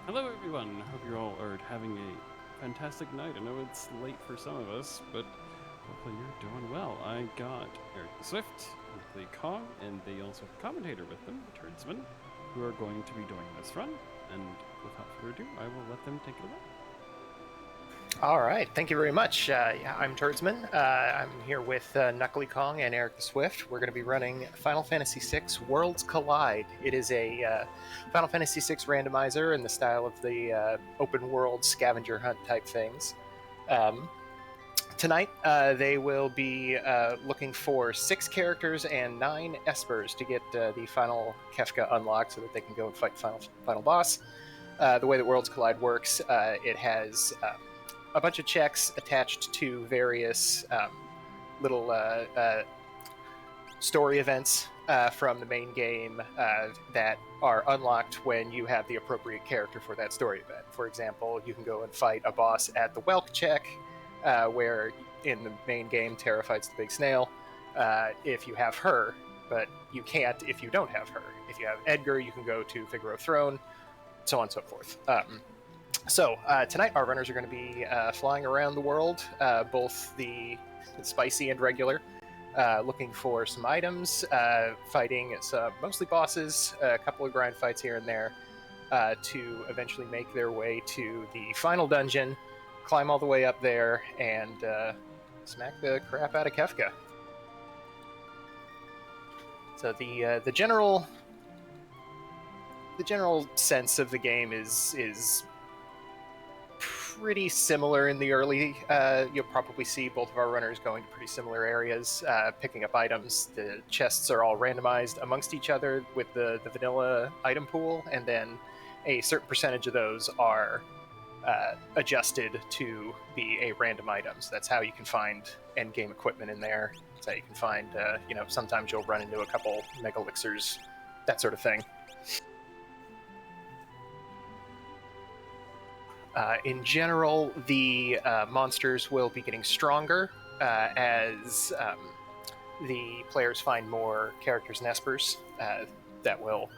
Hello, everyone. Hope you all are having a fantastic night. I know it's late for some of us, but hopefully you're doing well. I got Erik the Swift and Knuckleykong, and they also have a commentator with them, the Turdsman, who are going to be doing this run. And without further ado, I will let them take it away. All right, thank you very much. I'm Turdsman. I'm here with Knuckleykong and Erik the Swift. We're going to be running Final Fantasy VI Worlds Collide. It is a Final Fantasy VI randomizer in the style of the open world scavenger hunt type things. Tonight, they will be looking for 6 characters and 9 espers to get the final Kefka unlocked so that they can go and fight final boss. The way that Worlds Collide works, it has a bunch of checks attached to various little story events from the main game that are unlocked when you have the appropriate character for that story event. For example, you can go and fight a boss at the Welk check, where in the main game Terra fights the big snail, if you have her, but you can't if you don't have her. If you have Edgar, you can go to Figaro Throne, so on and so forth. So tonight our runners are going to be flying around the world, both the spicy and regular, looking for some items, fighting some mostly bosses, a couple of grind fights here and there, to eventually make their way to the final dungeon, climb all the way up there, and smack the crap out of Kefka. So the general sense of the game is pretty similar in the early. You'll probably see both of our runners going to pretty similar areas, picking up items. The chests are all randomized amongst each other with the vanilla item pool, and then a certain percentage of those are adjusted to be a random item. So that's how you can find end game equipment in there. That's how you can find, sometimes you'll run into a couple mega elixirs, that sort of thing. In general, the monsters will be getting stronger as the players find more characters and espers that will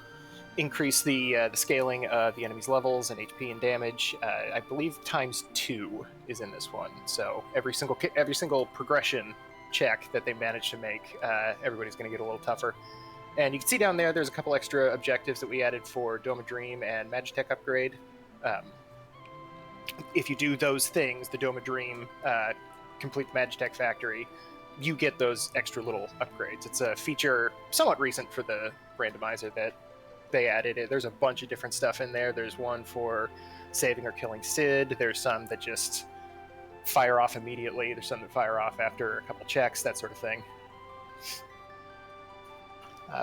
increase the scaling of the enemy's levels and HP and damage. I believe ×2 is in this one, so every single progression check that they manage to make, everybody's going to get a little tougher. And you can see down there's a couple extra objectives that we added for Dome of Dream and Magitech upgrade. If you do those things, the Dome of Dream, complete the Magitech factory, you get those extra little upgrades. It's a feature somewhat recent for the randomizer that they added. There's a bunch of different stuff in there. There's one for saving or killing Sid. There's some that just fire off immediately. There's some that fire off after a couple checks, that sort of thing.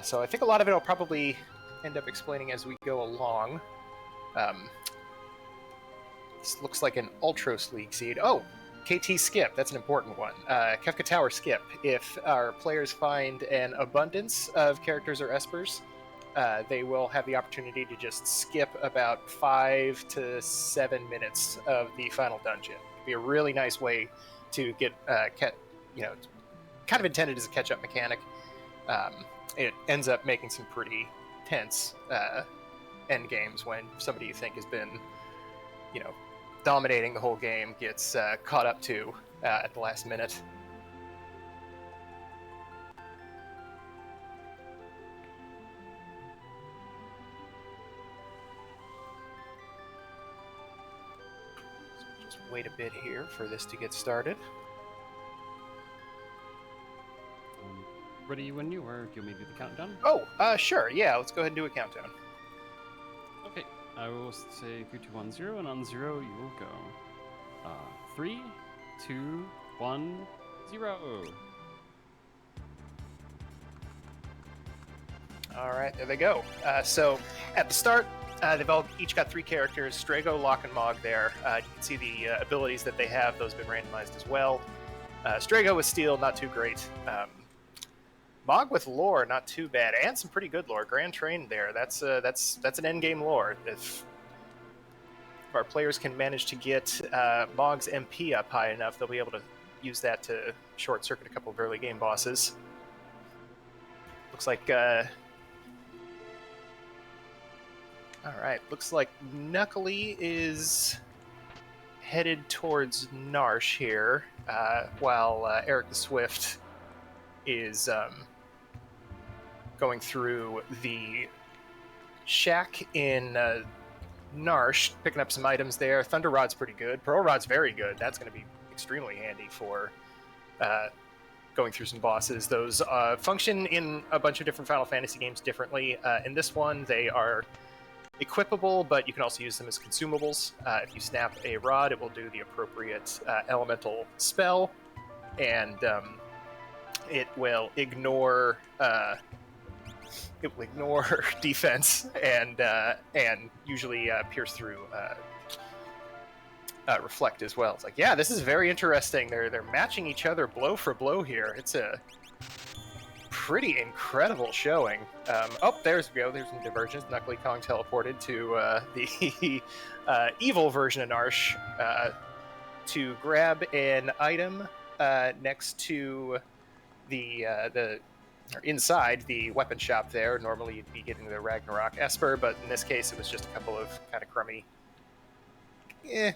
So I think a lot of it I'll probably end up explaining as we go along. This looks like an Ultros League seed. Oh, KT Skip, that's an important one. Kefka Tower Skip. If our players find an abundance of characters or espers, they will have the opportunity to just skip about 5 to 7 minutes of the final dungeon. It'd be a really nice way to get, kind of intended as a catch-up mechanic. It ends up making some pretty tense end games when somebody you think has been, dominating the whole game gets caught up to at the last minute. So just wait a bit here for this to get started. Ready when you are. Do you want me to do the countdown? Oh, sure. Yeah, let's go ahead and do a countdown. Okay, I will say 3, 2, 1, 0, and on 0 you will go. 3, 2, 1, 0. All right, there they go. So at the start, they've each got 3 characters: Strago, Locke, and Mog there. You can see the abilities that they have. Those have been randomized as well. Strago with Steel, not too great. Mog with lore, not too bad, and some pretty good lore. Grand Train there. That's an endgame lore. If our players can manage to get Mog's MP up high enough, they'll be able to use that to short circuit a couple of early game bosses. Looks like All right, looks like Knuckly is headed towards Narsh here, while Erik the Swift is going through the shack in Narsh, picking up some items there. Thunder Rod's pretty good. Pearl Rod's very good. That's going to be extremely handy for going through some bosses. Those function in a bunch of different Final Fantasy games differently. In this one, they are equipable, but you can also use them as consumables. If you snap a rod, it will do the appropriate elemental spell, and it will ignore defense and usually pierce through reflect as well. It's like, yeah, this is very interesting. They're matching each other blow for blow here. It's a pretty incredible showing. Oh, there's some divergence. Knuckleykong teleported to the evil version of Narsh to grab an item next to the or inside the weapon shop there. Normally you'd be getting the Ragnarok Esper, but in this case it was just a couple of kind of crummy,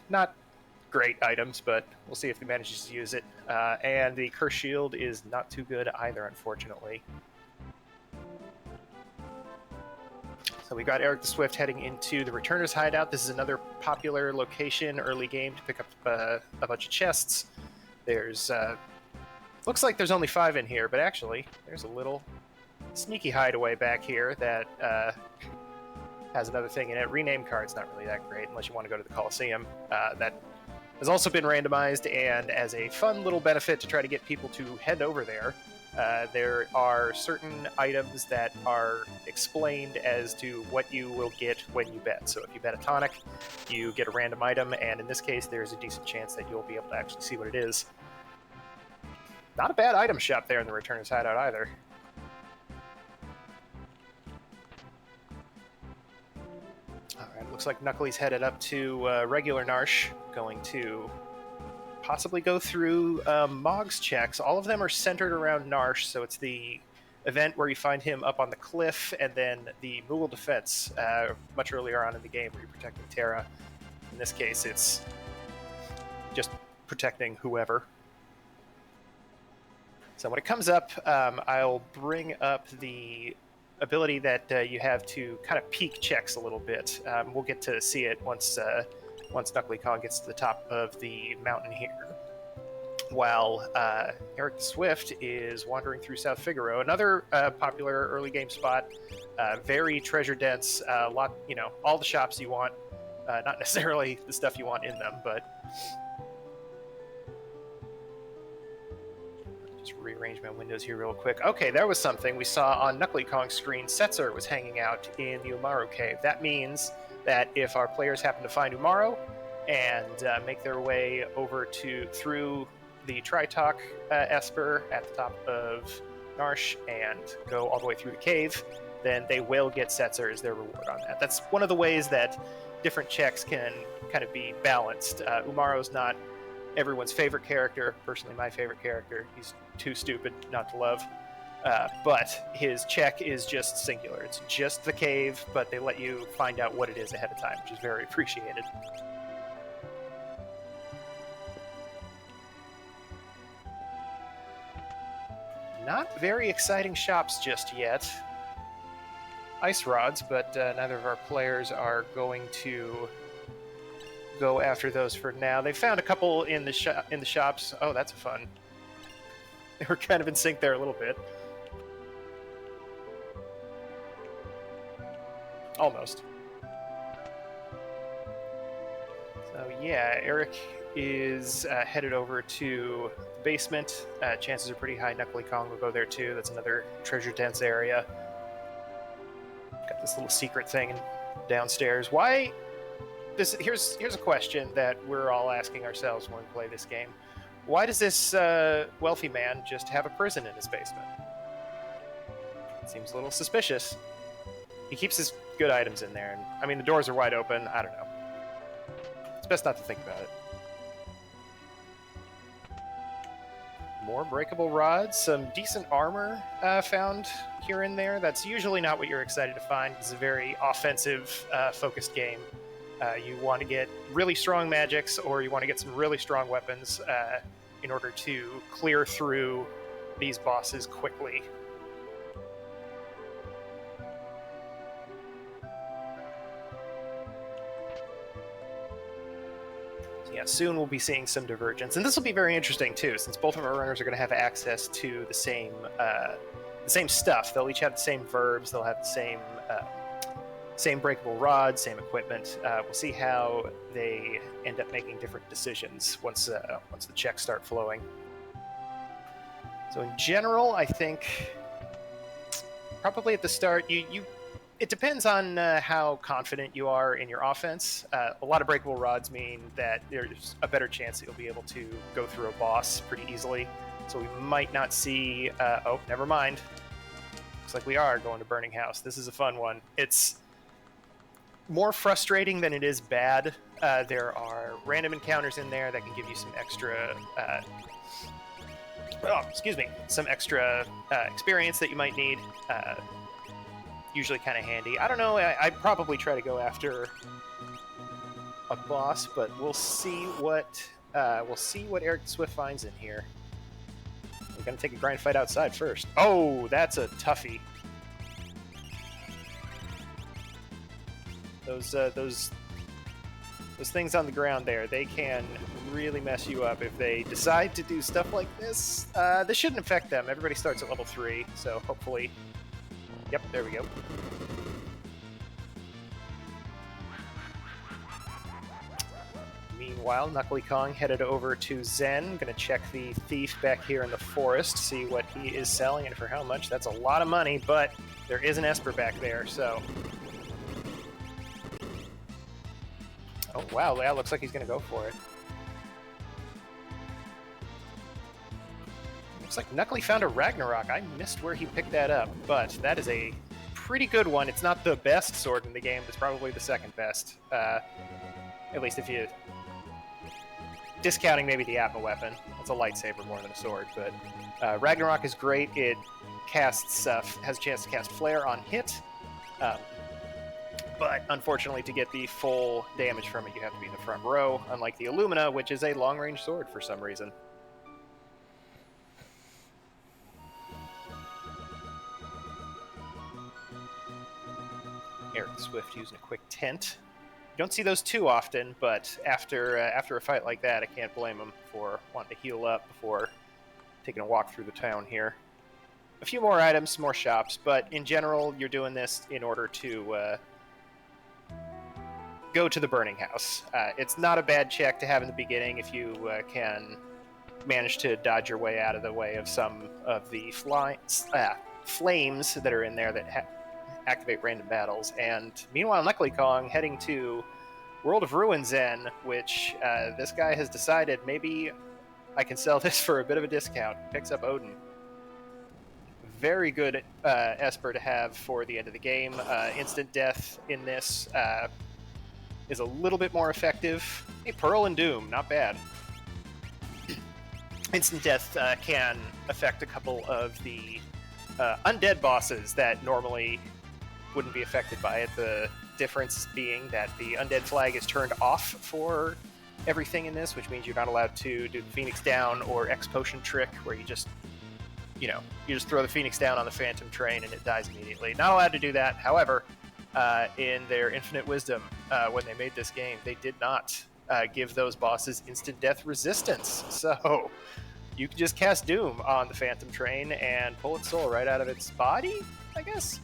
not great items, but we'll see if he manages to use it. And the Curse Shield is not too good either, unfortunately. So we got Erik the Swift heading into the Returner's Hideout. This is another popular location early game to pick up a bunch of chests. There's looks like there's only 5 in here, but actually there's a little sneaky hideaway back here that has another thing in it. Rename card's not really that great unless you want to go to the Coliseum. That has also been randomized, and as a fun little benefit to try to get people to head over there, there are certain items that are explained as to what you will get when you bet. So if you bet a tonic, you get a random item, and in this case there's a decent chance that you'll be able to actually see what it is. Not a bad item shop there in the Returner's Hideout either. Alright, looks like Knuckly's headed up to regular Narsh, going to possibly go through Mog's checks. All of them are centered around Narsh, so it's the event where you find him up on the cliff, and then the Moogle defense much earlier on in the game where you're protecting Terra. In this case, it's just protecting whoever. So when it comes up, I'll bring up the ability that you have to kind of peek checks a little bit. We'll get to see it once Knuckleykong gets to the top of the mountain here. While Erik the Swift is wandering through South Figaro, another popular early game spot, very treasure dense. Lot, all the shops you want, not necessarily the stuff you want in them, but. Rearrange my windows here real quick. Okay, there was something we saw on Knuckleykong's screen. Setzer was hanging out in the Umaro cave. That means that if our players happen to find Umaro and make their way over through the Tritok Esper at the top of Narsh and go all the way through the cave, then they will get Setzer as their reward on that. That's one of the ways that different checks can kind of be balanced. Umaro's not everyone's favorite character, personally my favorite character. He's too stupid not to love. But his check is just singular. It's just the cave, but they let you find out what it is ahead of time, which is very appreciated. Not very exciting shops just yet. Ice rods, but neither of our players are going to go after those for now. They found a couple in the shops. Oh, that's fun. They were kind of in sync there a little bit. Almost. So yeah, Erik is headed over to the basement. Chances are pretty high Knuckleykong will go there too. That's another treasure dense area. Got this little secret thing downstairs. Why? Here's a question that we're all asking ourselves when we play this game. Why does this wealthy man just have a prison in his basement? It seems a little suspicious. He keeps his good items in there, and I mean the doors are wide open. I don't know. It's best not to think about it. More breakable rods, some decent armor found here and there. That's usually not what you're excited to find. It's a very offensive focused game. You want to get really strong magics, or you want to get some really strong weapons in order to clear through these bosses quickly. Yeah, soon we'll be seeing some divergence, and this will be very interesting too, since both of our runners are going to have access to the same stuff. They'll each have the same verbs. They'll have the same breakable rods, same equipment. We'll see how they end up making different decisions once the checks start flowing. So in general, I think probably at the start, it depends on how confident you are in your offense. A lot of breakable rods mean that there's a better chance that you'll be able to go through a boss pretty easily. So we might not see... oh, never mind. Looks like we are going to Burning House. This is a fun one. It's more frustrating than it is bad. There are random encounters in there that can give you some extra... some extra experience that you might need. Usually kind of handy. I don't know. I'd probably try to go after a boss, but we'll see what Erik the Swift finds in here. We're gonna take a grind fight outside first. Oh, that's a toughie. Those things on the ground there, they can really mess you up if they decide to do stuff like this. This shouldn't affect them. Everybody starts at level 3, so hopefully... Yep, there we go. Meanwhile, Knuckleykong headed over to Zen. Gonna check the thief back here in the forest, see what he is selling and for how much. That's a lot of money, but there is an Esper back there, so... Oh, wow, that looks like he's gonna go for it. Looks like Knuckly found a Ragnarok. I missed where he picked that up, but that is a pretty good one. It's not the best sword in the game. It's probably the second best. At least if you... Discounting maybe the Atma weapon. It's a lightsaber more than a sword, but Ragnarok is great. It casts has a chance to cast Flare on hit, but unfortunately to get the full damage from it, you have to be in the front row, unlike the Illumina, which is a long-range sword for some reason. Erik the Swift using a quick tent. You don't see those too often, but after a fight like that, I can't blame him for wanting to heal up before taking a walk through the town here. A few more items, some more shops, but in general, you're doing this in order to go to the Burning House. It's not a bad check to have in the beginning if you can manage to dodge your way out of the way of some of the flames that are in there that activate random battles. And meanwhile, Knuckleykong heading to World of Ruin Zen, which this guy has decided maybe I can sell this for a bit of a discount. Picks up Odin. Very good Esper to have for the end of the game. Instant death in this is a little bit more effective. Hey, Pearl and Doom, not bad. Instant death can affect a couple of the undead bosses that normally wouldn't be affected by it. The difference being that the undead flag is turned off for everything in this, which means you're not allowed to do the Phoenix Down or X Potion trick, where you just throw the Phoenix Down on the Phantom Train and it dies immediately. Not allowed to do that. However, in their infinite wisdom, when they made this game, they did not give those bosses instant death resistance. So you can just cast Doom on the Phantom Train and pull its soul right out of its body, I guess?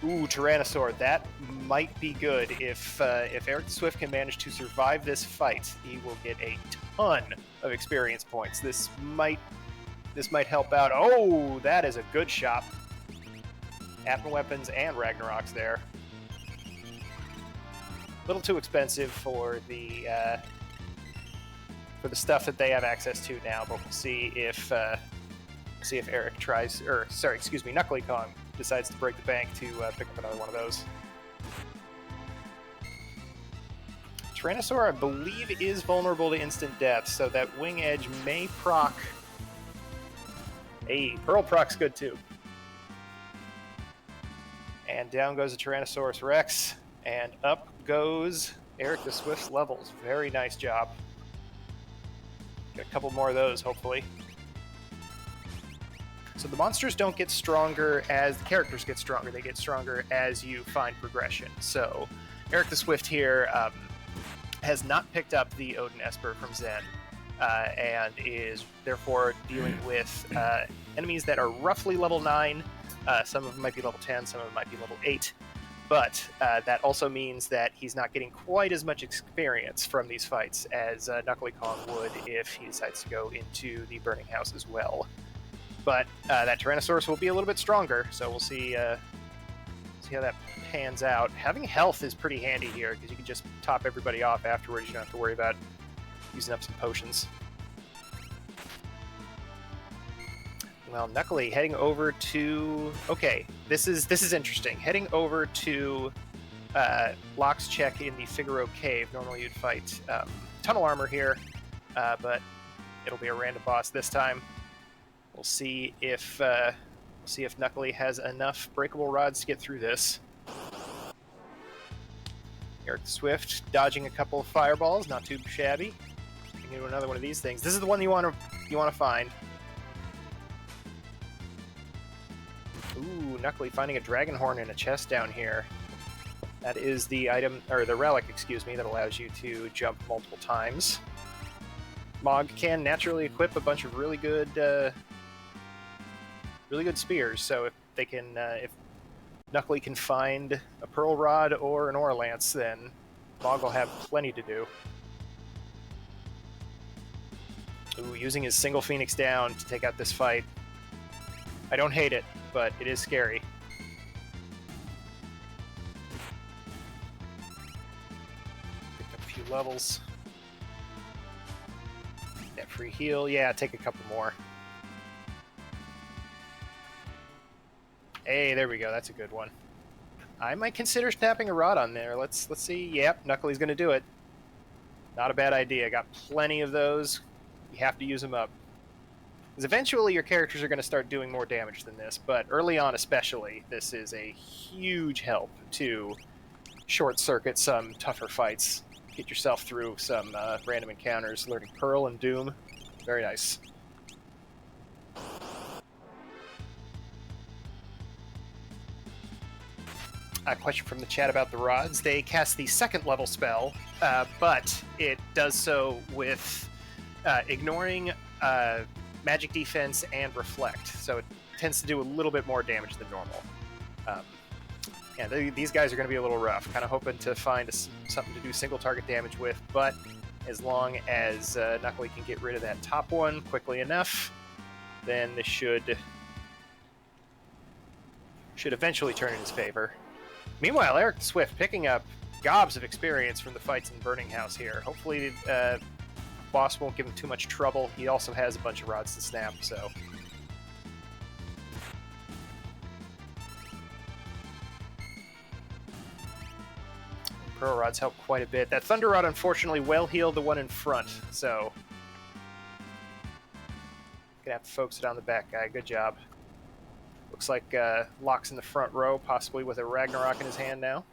Ooh, Tyrannosaur. That might be good. If Erik the Swift can manage to survive this fight, he will get a ton of experience points. This might help out. Oh, that is a good shot. Atma weapons and Ragnaroks there. A little too expensive for the stuff that they have access to now, but we'll see if Erik tries, or sorry, excuse me, Knuckleykong decides to break the bank to pick up another one of those. Tyrannosaur, I believe, is vulnerable to instant death, so that Wing Edge may proc. Hey, Pearl proc's good too. And down goes the Tyrannosaurus Rex, and up goes Erik the Swift's levels. Very nice job. Get a couple more of those, hopefully. So the monsters don't get stronger as the characters get stronger. They get stronger as you find progression. So Erik the Swift here has not picked up the Odin Esper from Zen, and is therefore dealing with enemies that are roughly level 9. Some of them might be level 10, some of them might be level 8. But that also means that he's not getting quite as much experience from these fights as Knuckleykong would if he decides to go into the Burning House as well. But that Tyrannosaurus will be a little bit stronger, so we'll see how that pans out. Having health is pretty handy here, because you can just top everybody off afterwards. You don't have to worry about using up some potions. Well, Knuckly heading over to... Okay, this is interesting. Heading over to Locke's check in the Figaro Cave. Normally you'd fight Tunnel Armor here, but it'll be a random boss this time. We'll see if Knuckly has enough breakable rods to get through this. Erik the Swift dodging a couple of fireballs, not too shabby. You can do another one of these things. This is the one you want to find. Ooh, Knuckly finding a dragon horn in a chest down here. That is the item, or the relic, excuse me, that allows you to jump multiple times. Mog can naturally equip a bunch of really good spears. So if Knuckly can find a Pearl Rod or an Aura Lance, then Mog will have plenty to do. Ooh, using his single Phoenix down to take out this fight. I don't hate it, but it is scary. Picked up a few levels. Net free heal. Yeah, take a couple more. Hey, there we go. That's a good one. I might consider snapping a rod on there. Let's see. Yep, Knuckly's going to do it. Not a bad idea. Got plenty of those. You have to use them up. Because eventually your characters are going to start doing more damage than this, but early on especially, this is a huge help to short-circuit some tougher fights. Get yourself through some random encounters, learning Pearl and Doom. Very nice. A question from the chat about the rods. They cast the second level spell, but it does so with ignoring magic defense and reflect, so it tends to do a little bit more damage than normal. Yeah, these guys are going to be a little rough. Kind of hoping to find something to do single target damage with, but as long as Knuckly can get rid of that top one quickly enough, then this should eventually turn in his favor. Meanwhile, Erik the Swift picking up gobs of experience from the fights in Burning House here. Hopefully boss won't give him too much trouble. He also has a bunch of rods to snap, so... Pearl rods help quite a bit. That Thunder Rod, unfortunately, well healed the one in front, so... Gonna have to focus it on the back guy. Good job. Looks like Locke's in the front row, possibly with a Ragnarok in his hand now.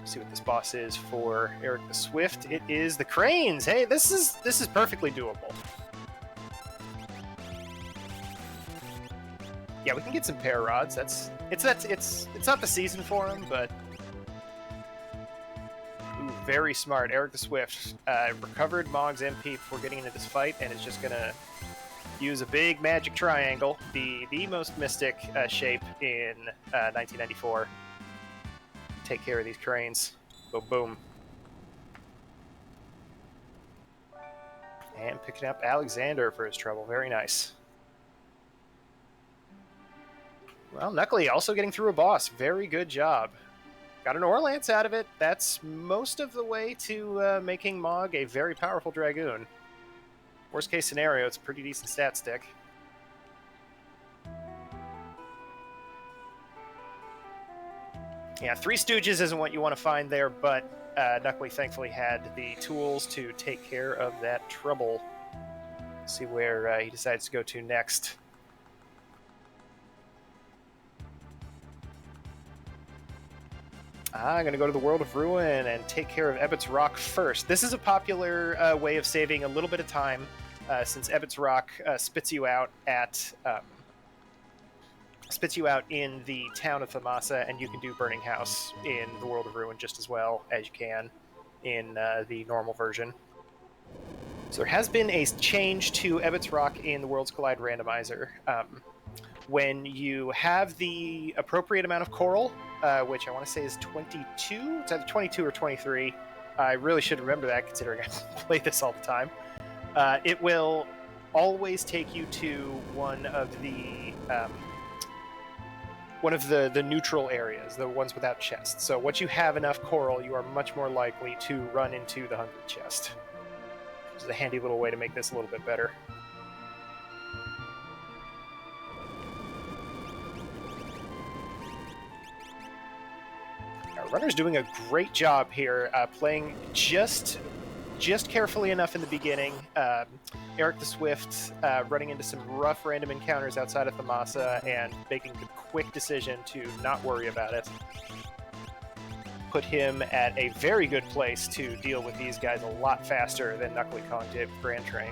See what this boss is for Erik the Swift. It is the cranes. Hey, this is perfectly doable. Yeah, we can get some pair rods. It's not the season for him, but ooh, very smart. Erik the Swift recovered Mog's MP before getting into this fight, and is just gonna use a big magic triangle, the most mystic shape in 1994. Take care of these cranes. Boom, boom. And picking up Alexander for his trouble. Very nice. Well, Knuckly also getting through a boss. Very good job. Got an Aura Lance out of it. That's most of the way to making Mog a very powerful Dragoon. Worst case scenario, it's a pretty decent stat stick. Yeah, Three Stooges isn't what you want to find there, but Knuckly thankfully had the tools to take care of that trouble. See where he decides to go to next. I'm going to go to the World of Ruin and take care of Ebbett's Rock first. This is a popular way of saving a little bit of time, since Ebbett's Rock spits you out in the town of Thamasa, and you can do Burning House in the World of Ruin just as well as you can in the normal version. So there has been a change to Ebbett's Rock in the Worlds Collide randomizer. When you have the appropriate amount of coral, which I want to say is 22, it's either 22 or 23. I really should remember that considering I play this all the time. It will always take you to one of the neutral areas, the ones without chests. So once you have enough coral, you are much more likely to run into the hungry chest. Which is a handy little way to make this a little bit better. Our runner's doing a great job here, playing just carefully enough in the beginning. Erik the Swift running into some rough random encounters outside of Thamasa and making the quick decision to not worry about it. Put him at a very good place to deal with these guys a lot faster than Knuckleykong did with Grand Train.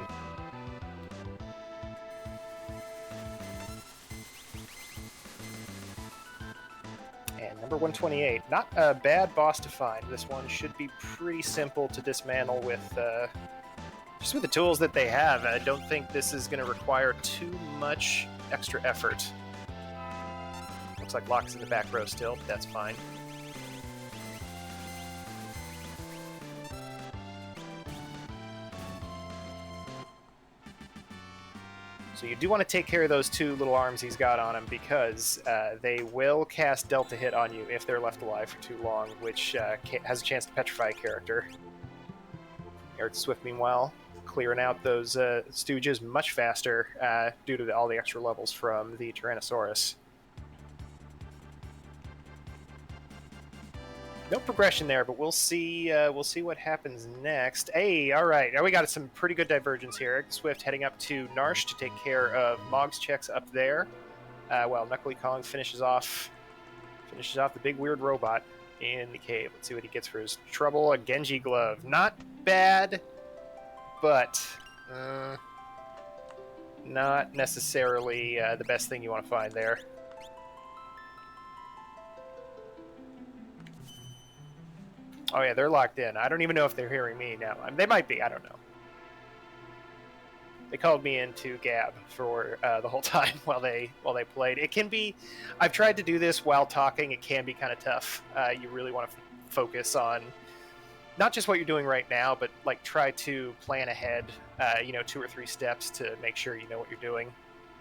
And number 128, not a bad boss to find. This one should be pretty simple to dismantle with just with the tools that they have. I don't think this is going to require too much extra effort. Looks like Locke's in the back row still, but that's fine. So you do want to take care of those two little arms he's got on him, because they will cast Delta Hit on you if they're left alive for too long, which has a chance to petrify a character. Erik Swift, meanwhile, clearing out those Stooges much faster due to all the extra levels from the Tyrannosaurus. No progression there, but we'll see what happens next. Hey, all right. Now we got some pretty good divergence here. Erik Swift heading up to Narsh to take care of Mog's checks up there, while Knuckleykong finishes off the big weird robot in the cave. Let's see what he gets for his trouble. A Genji glove. Not bad, but not necessarily the best thing you want to find there. Oh yeah, they're locked in. I don't even know if they're hearing me now. They might be. I don't know. They called me in to gab for the whole time while they played. It can be. I've tried to do this while talking. It can be kind of tough. You really want to focus on not just what you're doing right now, but like try to plan ahead. 2 or 3 steps to make sure you know what you're doing.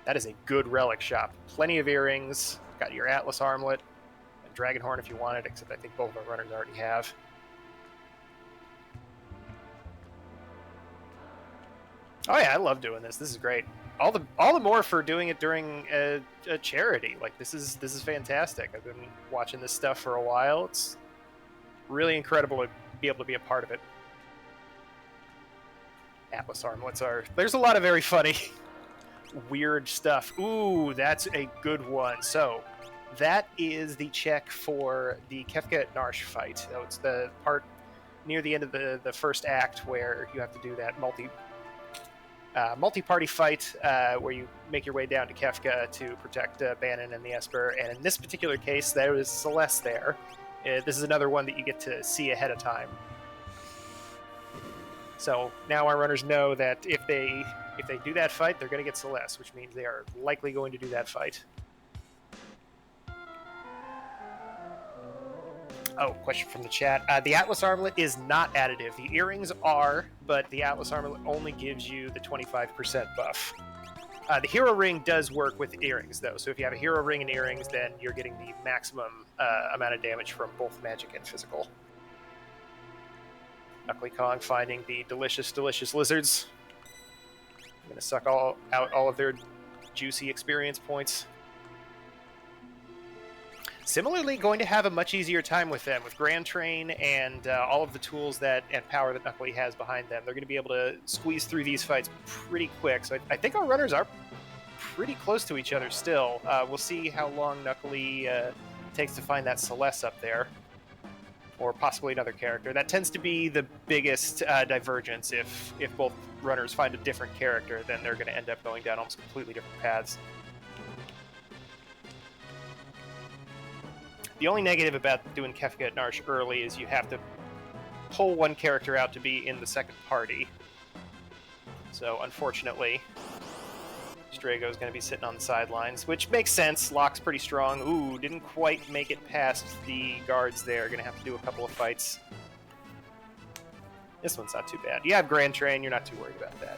That is a good relic shop. Plenty of earrings. Got your Atlas armlet, and Dragon Horn if you want it. Except I think both of our runners already have. Oh yeah, I love doing this. This is great. All the more for doing it during a charity. Like this is fantastic. I've been watching this stuff for a while. It's really incredible to be able to be a part of it. Atlas armlets are. There's a lot of very funny, weird stuff. Ooh, that's a good one. So that is the check for the Kefka at Narsh fight. So it's the part near the end of the first act where you have to do that multi-party fight where you make your way down to Kefka to protect Bannon and the Esper. And in this particular case, there is Celeste there. This is another one that you get to see ahead of time. So now our runners know that if they do that fight, they're going to get Celeste, which means they are likely going to do that fight. Oh, question from the chat. The Atlas Armlet is not additive. The earrings are, but the Atlas Armlet only gives you the 25% buff. The Hero Ring does work with earrings, though. So if you have a Hero Ring and earrings, then you're getting the maximum amount of damage from both magic and physical. Knuckleykong finding the delicious, delicious lizards. I'm going to suck out all of their juicy experience points. Similarly, going to have a much easier time with them. With Grand Train and all of the tools and power that Knuckly has behind them, they're going to be able to squeeze through these fights pretty quick. So I think our runners are pretty close to each other still. We'll see how long Knuckly takes to find that Celeste up there, or possibly another character. That tends to be the biggest divergence. If both runners find a different character, then they're going to end up going down almost completely different paths. The only negative about doing Kefka at Narsh early is you have to pull one character out to be in the second party. So unfortunately, Strago is going to be sitting on the sidelines, which makes sense. Locke's pretty strong. Ooh, didn't quite make it past the guards there. Going to have to do a couple of fights. This one's not too bad. You have Grand Train. You're not too worried about that.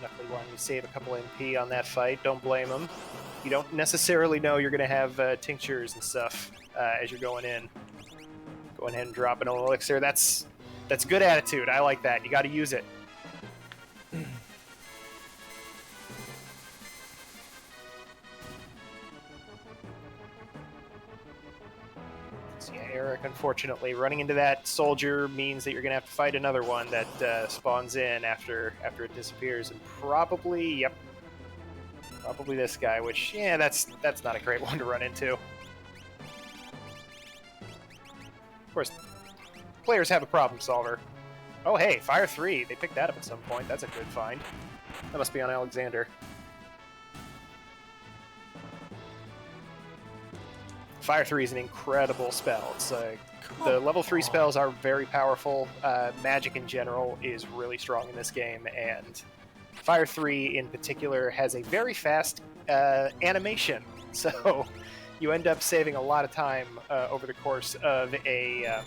Knuckly wanting to save a couple MP on that fight. Don't blame him. You don't necessarily know you're going to have tinctures and stuff as you're going in. Going ahead and dropping an elixir. That's good attitude. I like that. You got to use it. So yeah, Erik, unfortunately, running into that soldier means that you're going to have to fight another one that spawns in after it disappears, and probably this guy. Which, yeah, that's not a great one to run into. Of course, players have a problem solver. Oh, hey, Fire 3. They picked that up at some point. That's a good find. That must be on Alexander. Fire 3 is an incredible spell. It's the level 3 spells are very powerful. Magic in general is really strong in this game, and Fire 3 in particular has a very fast animation. So you end up saving a lot of time over the course of a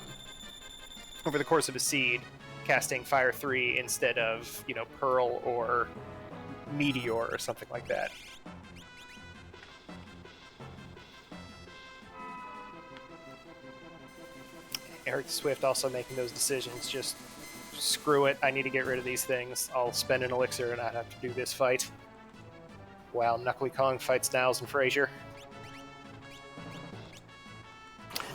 seed, casting Fire 3 instead of, Pearl or Meteor or something like that. Erik Swift also making those decisions. Just screw it. I need to get rid of these things. I'll spend an elixir and not have to do this fight. While Knuckleykong fights Niles and Frazier.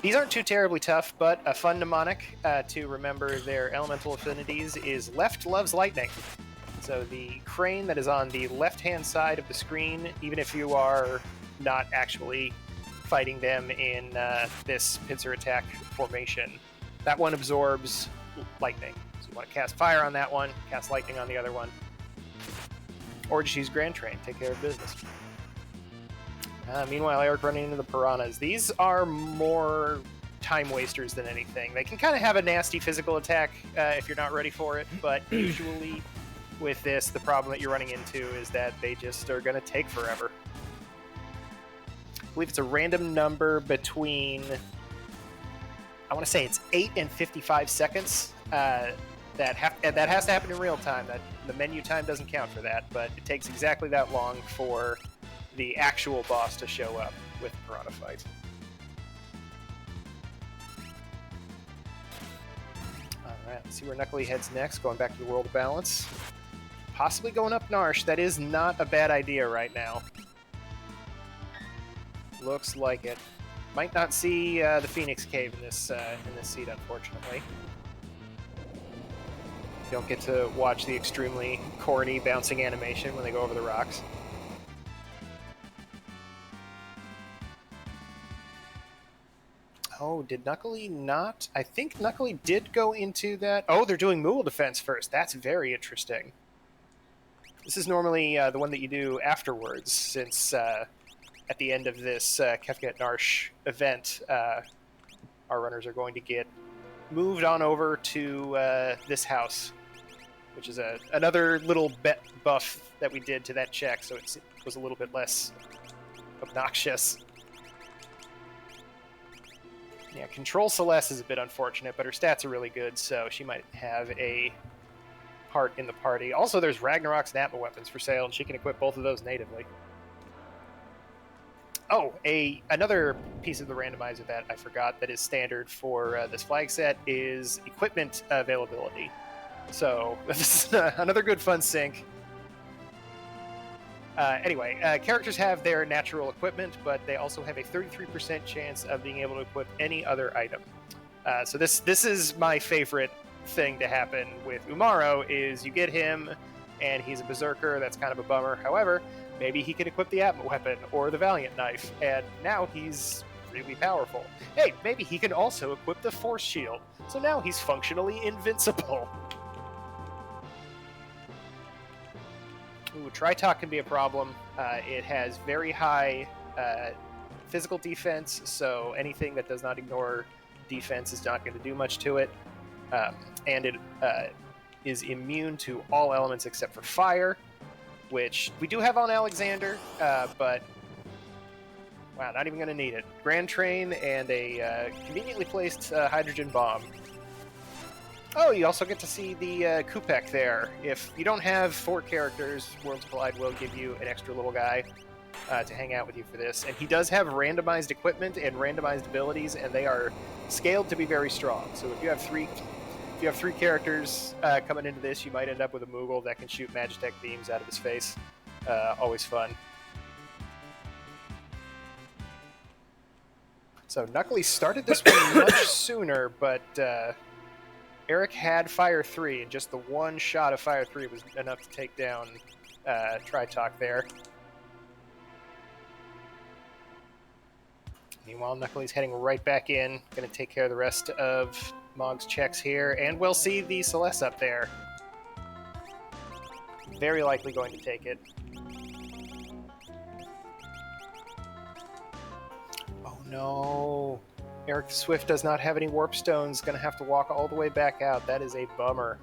These aren't too terribly tough, but a fun mnemonic to remember their elemental affinities is Left Loves Lightning. So the crane that is on the left-hand side of the screen, even if you are not actually fighting them in this pincer attack formation, that one absorbs lightning. So you want to cast fire on that one, cast lightning on the other one, or just use Grand Train, take care of business. Meanwhile, Erik running into the piranhas. These are more time wasters than anything. They can kind of have a nasty physical attack if you're not ready for it, but usually with this, the problem that you're running into is that they just are going to take forever. I believe it's a random number between, I want to say it's 8 and 55 seconds. That has to happen in real time. That the menu time doesn't count for that, but it takes exactly that long for the actual boss to show up with the piranha fight. Alright, let's see where Knuckly heads next, going back to the World of Balance. Possibly going up Narsh. That is not a bad idea right now. Looks like it. Might not see the Phoenix Cave in this seat, unfortunately. Don't get to watch the extremely corny bouncing animation when they go over the rocks. Oh, did Knuckly not? I think Knuckly did go into that. Oh, they're doing Mool Defense first. That's very interesting. This is normally the one that you do afterwards, since at the end of this Kefka at Narsh event, our runners are going to get moved on over to this house, which is another little buff that we did to that check, so it was a little bit less obnoxious. Yeah, Control Celeste is a bit unfortunate, but her stats are really good, so she might have a part in the party. Also, there's Ragnarok's and Atma weapons for sale, and she can equip both of those natively. Oh, another piece of the randomizer that I forgot that is standard for this flag set is equipment availability. So this is another good fun sync. Anyway, characters have their natural equipment, but they also have a 33% chance of being able to equip any other item. So this is my favorite thing to happen with Umaro, is you get him, and he's a berserker. That's kind of a bummer. However, maybe he can equip the Atma weapon or the Valiant knife, and now he's really powerful. Hey, maybe he can also equip the Force shield, so now he's functionally invincible. Ooh, Tritalk can be a problem. It has very high physical defense, so anything that does not ignore defense is not going to do much to it. And it is immune to all elements except for fire, which we do have on Alexander, but wow, not even going to need it. Grand Train and a conveniently placed hydrogen bomb. Oh, you also get to see the Kupek there. If you don't have 4 characters, Worlds Collide will give you an extra little guy to hang out with you for this. And he does have randomized equipment and randomized abilities, and they are scaled to be very strong. So if you have 3 characters coming into this, you might end up with a Moogle that can shoot Magitech beams out of his face. Always fun. So Knuckly started this one much sooner, but Erik had Fire 3, and just the one shot of Fire 3 was enough to take down Tritalk there. Meanwhile, Knuckly's heading right back in, going to take care of the rest of Mog's checks here, and we'll see the Celeste up there. Very likely going to take it. Oh no! Erik the Swift does not have any warp stones. Going to have to walk all the way back out. That is a bummer.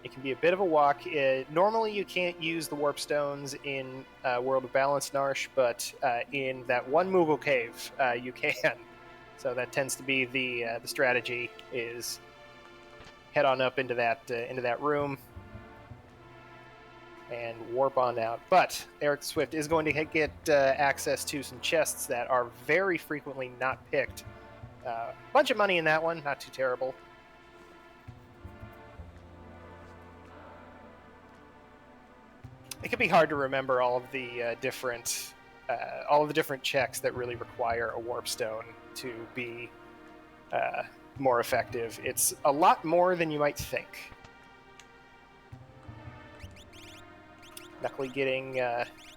It can be a bit of a walk. Normally you can't use the warp stones in World of Balance Narsh, but in that one Moogle cave you can. So that tends to be the strategy, is head on up into that room and warp on out. But Erik the Swift is going to get access to some chests that are very frequently not picked. Bunch of money in that one, not too terrible. It can be hard to remember all of the different checks that really require a warp stone to be more effective. It's a lot more than you might think. Knuckly getting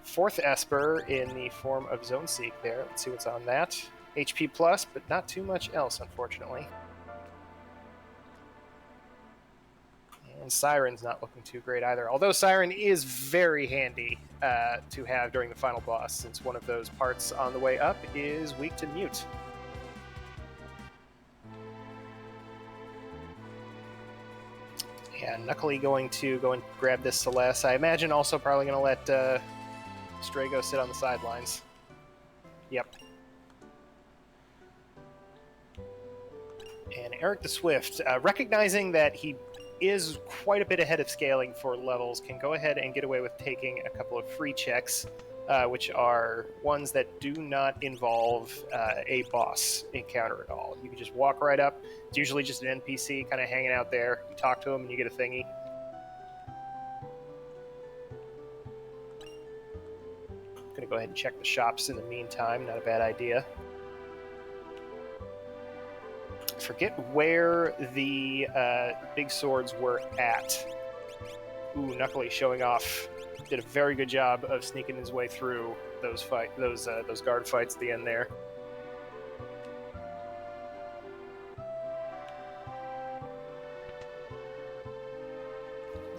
4th Esper in the form of Zone Seek there. Let's see what's on that. HP plus, but not too much else, unfortunately. And Siren's not looking too great either. Although Siren is very handy to have during the final boss, since one of those parts on the way up is weak to mute. Yeah, Knuckly going to go and grab this Celeste. I imagine also probably going to let Strago sit on the sidelines. Yep. And Erik the Swift, recognizing that he is quite a bit ahead of scaling for levels, can go ahead and get away with taking a couple of free checks, which are ones that do not involve a boss encounter at all. You can just walk right up. It's usually just an NPC kind of hanging out there. You talk to him and you get a thingy. I'm going to go ahead and check the shops in the meantime. Not a bad idea. Forget where the big swords were at. Ooh, Knuckly showing off. Did a very good job of sneaking his way through those guard fights at the end there.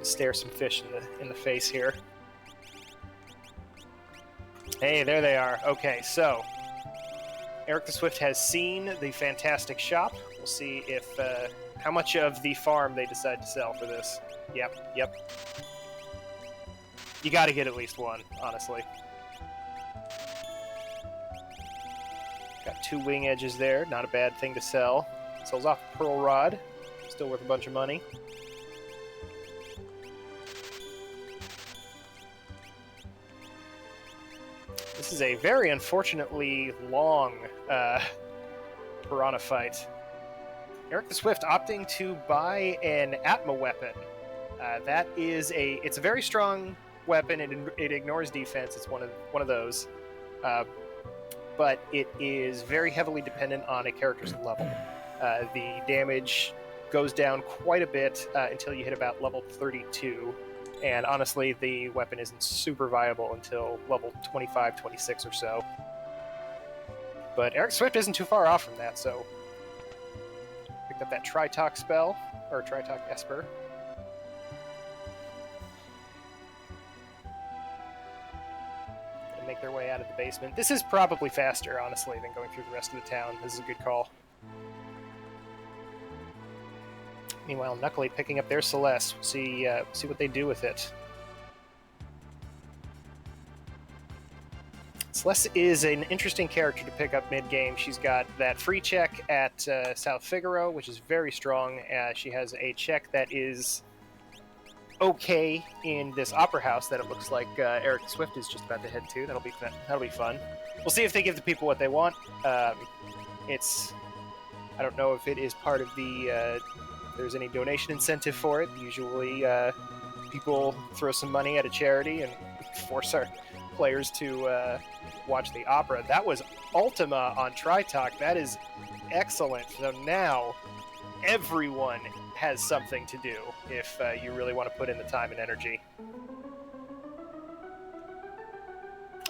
Stare some fish in the face here. Hey, there they are. Okay, so Erik the Swift has seen the fantastic shop. We'll see if how much of the farm they decide to sell for this. Yep. You got to get at least one, honestly. Got 2 wing edges there. Not a bad thing to sell. Sells off a pearl rod. Still worth a bunch of money. This is a very unfortunately long piranha fight. Erik the Swift opting to buy an Atma weapon. It's a very strong weapon, and it ignores defense. It's one of those. But it is very heavily dependent on a character's level. The damage goes down quite a bit until you hit about level 32, and honestly, the weapon isn't super viable until level 25, 26 or so. But Erik Swift isn't too far off from that, so picked up that Tritalk spell, or Tritalk Esper. Make their way out of the basement. This is probably faster, honestly, than going through the rest of the town. This is a good call. Meanwhile, Knuckly picking up their Celeste. We'll see what they do with it. Celeste is an interesting character to pick up mid-game. She's got that free check at South Figaro, which is very strong. She has a check that is okay in this opera house that it looks like Erik Swift is just about to head to. That'll be fun. We'll see if they give the people what they want. I don't know if it is part of the there's any donation incentive for it. Usually people throw some money at a charity and force our players to watch the opera. That was Ultima on Tritalk. That is excellent. So now everyone has something to do if you really want to put in the time and energy.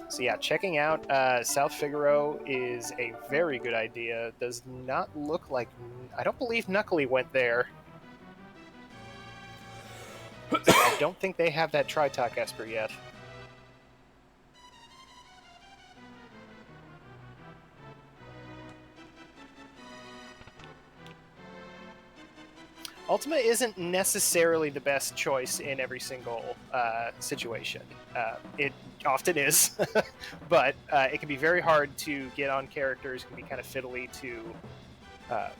So yeah, checking out South Figaro is a very good idea. Does not look like... I don't believe Knuckly went there. I don't think they have that Tritalk Esper yet. Ultima isn't necessarily the best choice in every single situation. It often is, but it can be very hard to get on characters. It can be kind of fiddly to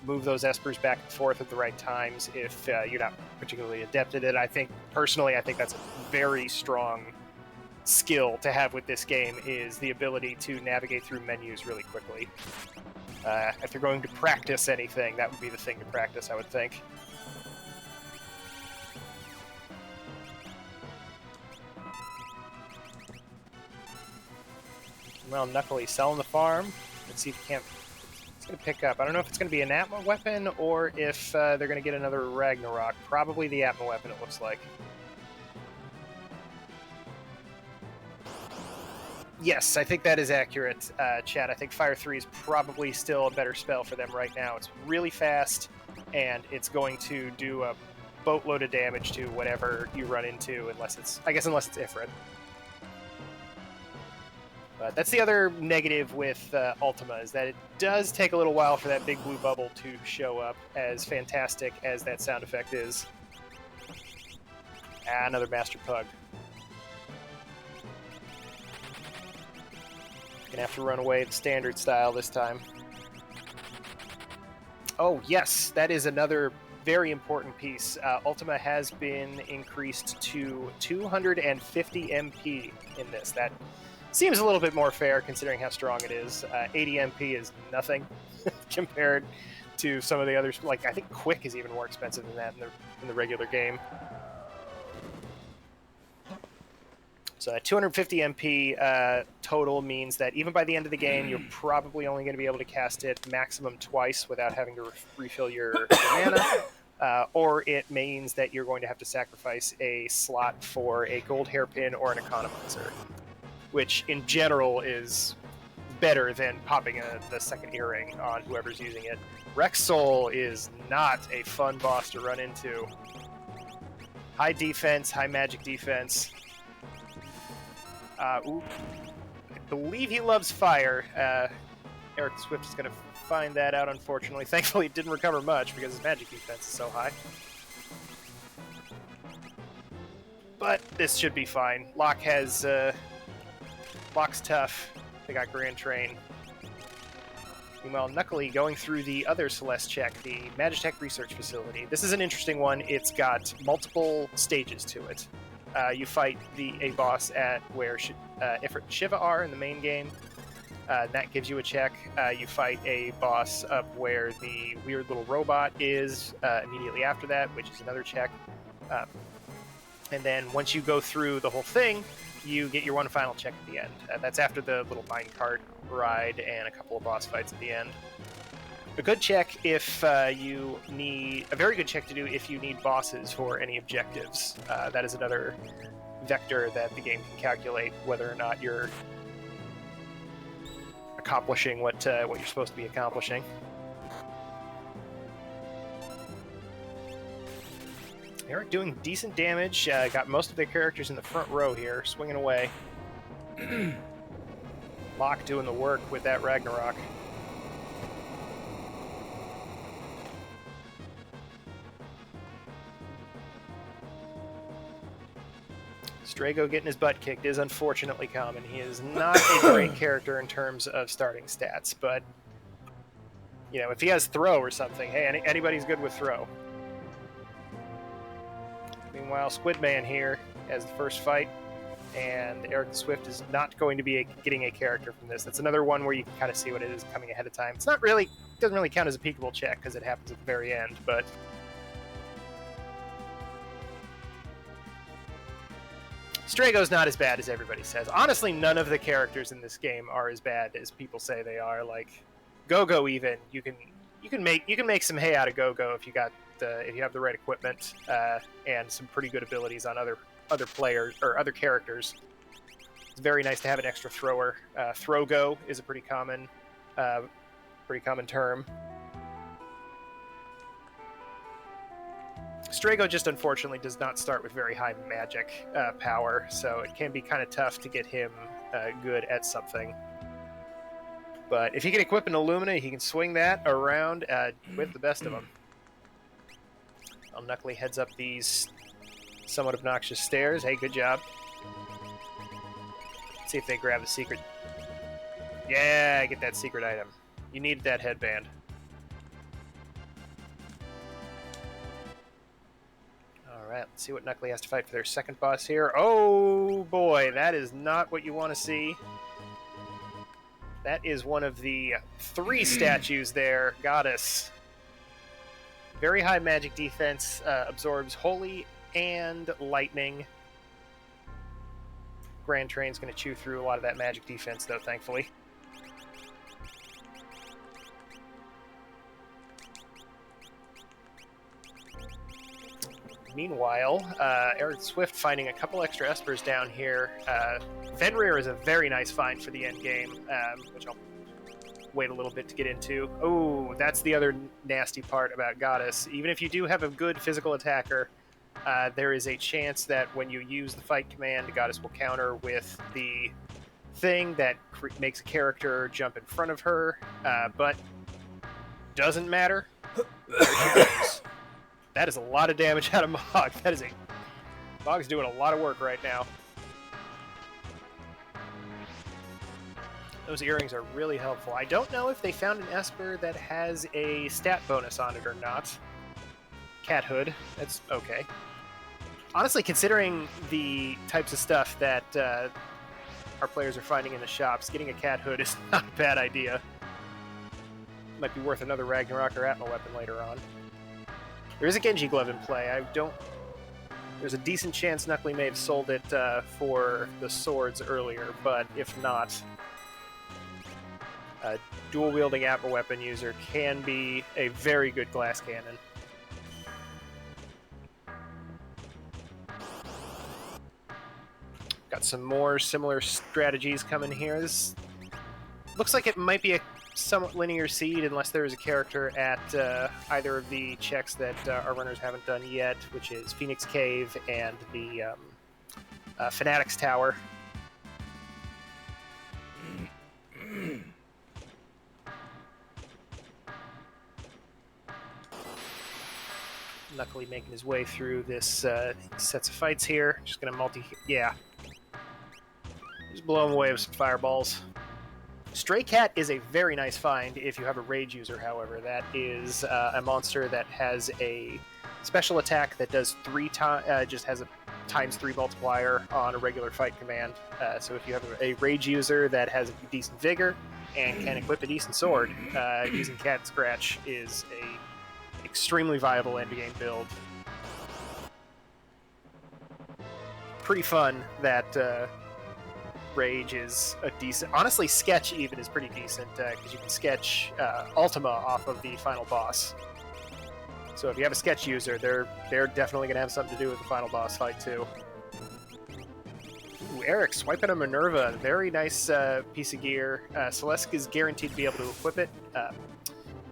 move those Espers back and forth at the right times if you're not particularly adept at it. Personally, I think that's a very strong skill to have with this game, is the ability to navigate through menus really quickly. If you're going to practice anything, that would be the thing to practice, I would think. Well, Knuckly selling the farm. Let's see if he can't... It's going to pick up. I don't know if it's going to be an Atma weapon or if they're going to get another Ragnarok. Probably the Atma weapon, it looks like. Yes, I think that is accurate, Chad. I think Fire 3 is probably still a better spell for them right now. It's really fast, and it's going to do a boatload of damage to whatever you run into, unless it's Ifrit. But that's the other negative with Ultima, is that it does take a little while for that big blue bubble to show up, as fantastic as that sound effect is. Another Master Pug. Gonna have to run away the standard style this time. Oh, yes, that is another very important piece. Ultima has been increased to 250 MP in this. That seems a little bit more fair considering how strong it is. 80 MP is nothing compared to some of the others. Like, I think Quick is even more expensive than that in the regular game. So 250 MP total means that even by the end of the game, you're probably only going to be able to cast it maximum twice without having to refill your mana. Or it means that you're going to have to sacrifice a slot for a gold hairpin or an economizer, which in general is better than popping the second earring on whoever's using it. Rexol is not a fun boss to run into. High defense, high magic defense. I believe he loves fire. Erik Swift is going to find that out, unfortunately. Thankfully, it didn't recover much because his magic defense is so high. But this should be fine. Locke's tough. They got Grand Train. Meanwhile, Knuckly going through the other Celeste check, the Magitech Research Facility. This is an interesting one. It's got multiple stages to it. You fight a boss at where Ifrit and Shiva are in the main game. That gives you a check. You fight a boss up where the weird little robot is immediately after that, which is another check. And then once you go through the whole thing, you get your one final check at the end. That's after the little minecart ride and a couple of boss fights at the end. A good check if you need... A very good check to do if you need bosses for any objectives. That is another vector that the game can calculate whether or not you're accomplishing what you're supposed to be accomplishing. Erik doing decent damage. Got most of their characters in the front row here, swinging away. Locke doing the work with that Ragnarok. Strago getting his butt kicked is unfortunately common. He is not a great character in terms of starting stats, but you know, if he has throw or something, hey, anybody's good with throw. Meanwhile, Squidman here has the first fight, and Erik the Swift is not going to be getting a character from this. That's another one where you can kind of see what it is coming ahead of time. It's not really, doesn't really count as a peekable check because it happens at the very end, but Strago's not as bad as everybody says. Honestly, none of the characters in this game are as bad as people say they are. Like Go-Go, even you can make some hay out of Go-Go if you have the right equipment and some pretty good abilities on other players or other characters. It's very nice to have an extra thrower. Throw-Go is a pretty common term. Strago just unfortunately does not start with very high magic power, so it can be kind of tough to get him good at something. But if he can equip an Illumina, he can swing that around with the best of them. Knuckly heads up these somewhat obnoxious stairs. Hey, good job. Let's see if they grab the secret. Yeah, get that secret item. You needed that headband. Alright, let's see what Knuckly has to fight for their second boss here. Oh boy, that is not what you want to see. That is one of the 3 statues there, Goddess. Very high magic defense, absorbs Holy and Lightning. Grand Train's going to chew through a lot of that magic defense, though, thankfully. Meanwhile, Erik Swift finding a couple extra Espers down here. Fenrir is a very nice find for the end game, which I'll wait a little bit to get into. Oh, that's the other nasty part about Goddess. Even if you do have a good physical attacker, there is a chance that when you use the fight command, Goddess will counter with the thing that makes a character jump in front of her, but doesn't matter. There she goes. That is a lot of damage out of Mog. Mog's doing a lot of work right now. Those earrings are really helpful. I don't know if they found an Esper that has a stat bonus on it or not. Cat Hood, that's okay. Honestly, considering the types of stuff that our players are finding in the shops, getting a Cat Hood is not a bad idea. Might be worth another Ragnarok or Atma weapon later on. There is a Genji glove in play. There's a decent chance Knuckly may have sold it for the swords earlier, but if not, a dual-wielding Atma weapon user can be a very good glass cannon. Got some more similar strategies coming here. This looks like it might be a somewhat linear seed unless there is a character at either of the checks that our runners haven't done yet, which is Phoenix Cave and the Fanatics Tower. Knuckly making his way through this sets of fights here. Just gonna yeah. Just blow him away with some fireballs. Stray Cat is a very nice find if you have a Rage user, however. That is a monster that has a special attack that does just has a ×3 multiplier on a regular fight command. So if you have a Rage user that has a decent vigor, and can equip a decent sword, using Cat Scratch is a extremely viable endgame build. Pretty fun that Rage is a decent... Honestly, Sketch even is pretty decent, because you can sketch Ultima off of the final boss. So if you have a sketch user, they're definitely going to have something to do with the final boss fight, too. Ooh, Erik swiping a Minerva. Very nice piece of gear. Celeste is guaranteed to be able to equip it.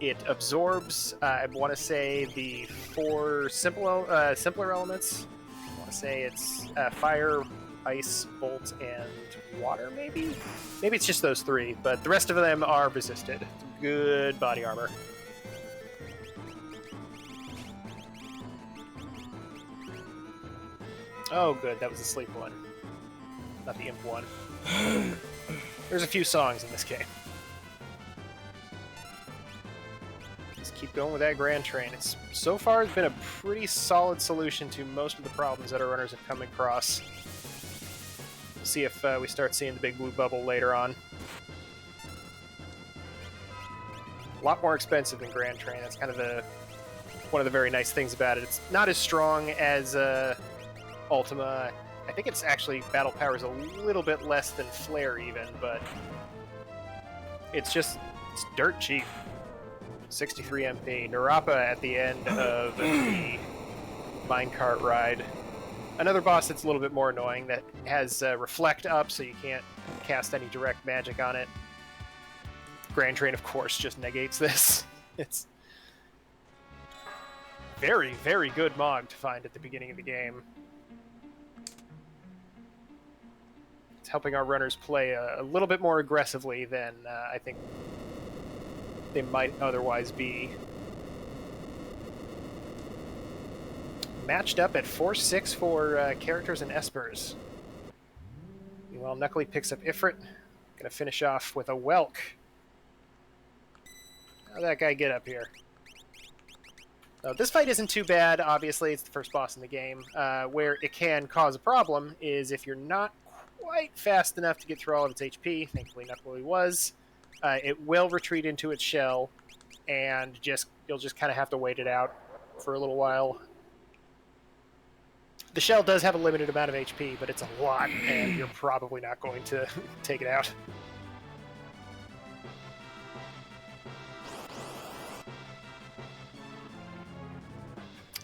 It absorbs, I want to say, the 4 simpler elements. I want to say it's fire, ice, bolt, and water, maybe? Maybe it's just those 3, but the rest of them are resisted. Good body armor. Oh, good, that was the sleep one. Not the imp one. There's a few songs in this game. Just keep going with that Grand Train. It's so far has been a pretty solid solution to most of the problems that our runners have come across. We'll see if we start seeing the big blue bubble later on. A lot more expensive than Grand Train. That's kind of one of the very nice things about it. It's not as strong as Ultima. I think it's actually battle power is a little bit less than Flare even, but it's dirt cheap. 63 MP. Narapa at the end of the minecart ride. Another boss that's a little bit more annoying that has reflect up, so you can't cast any direct magic on it. Grand Train, of course, just negates this. It's very, very good Mog to find at the beginning of the game. It's helping our runners play a little bit more aggressively than I think they might otherwise be. Matched up at 4-6 for characters and espers. Meanwhile, Knuckly picks up Ifrit. Gonna finish off with a Welk. How'd that guy get up here? This fight isn't too bad, obviously. It's the first boss in the game. Where it can cause a problem is if you're not quite fast enough to get through all of its HP. Thankfully, Knuckly was. It will retreat into its shell, and you'll just kind of have to wait it out for a little while. The shell does have a limited amount of HP, but it's a lot, and you're probably not going to take it out.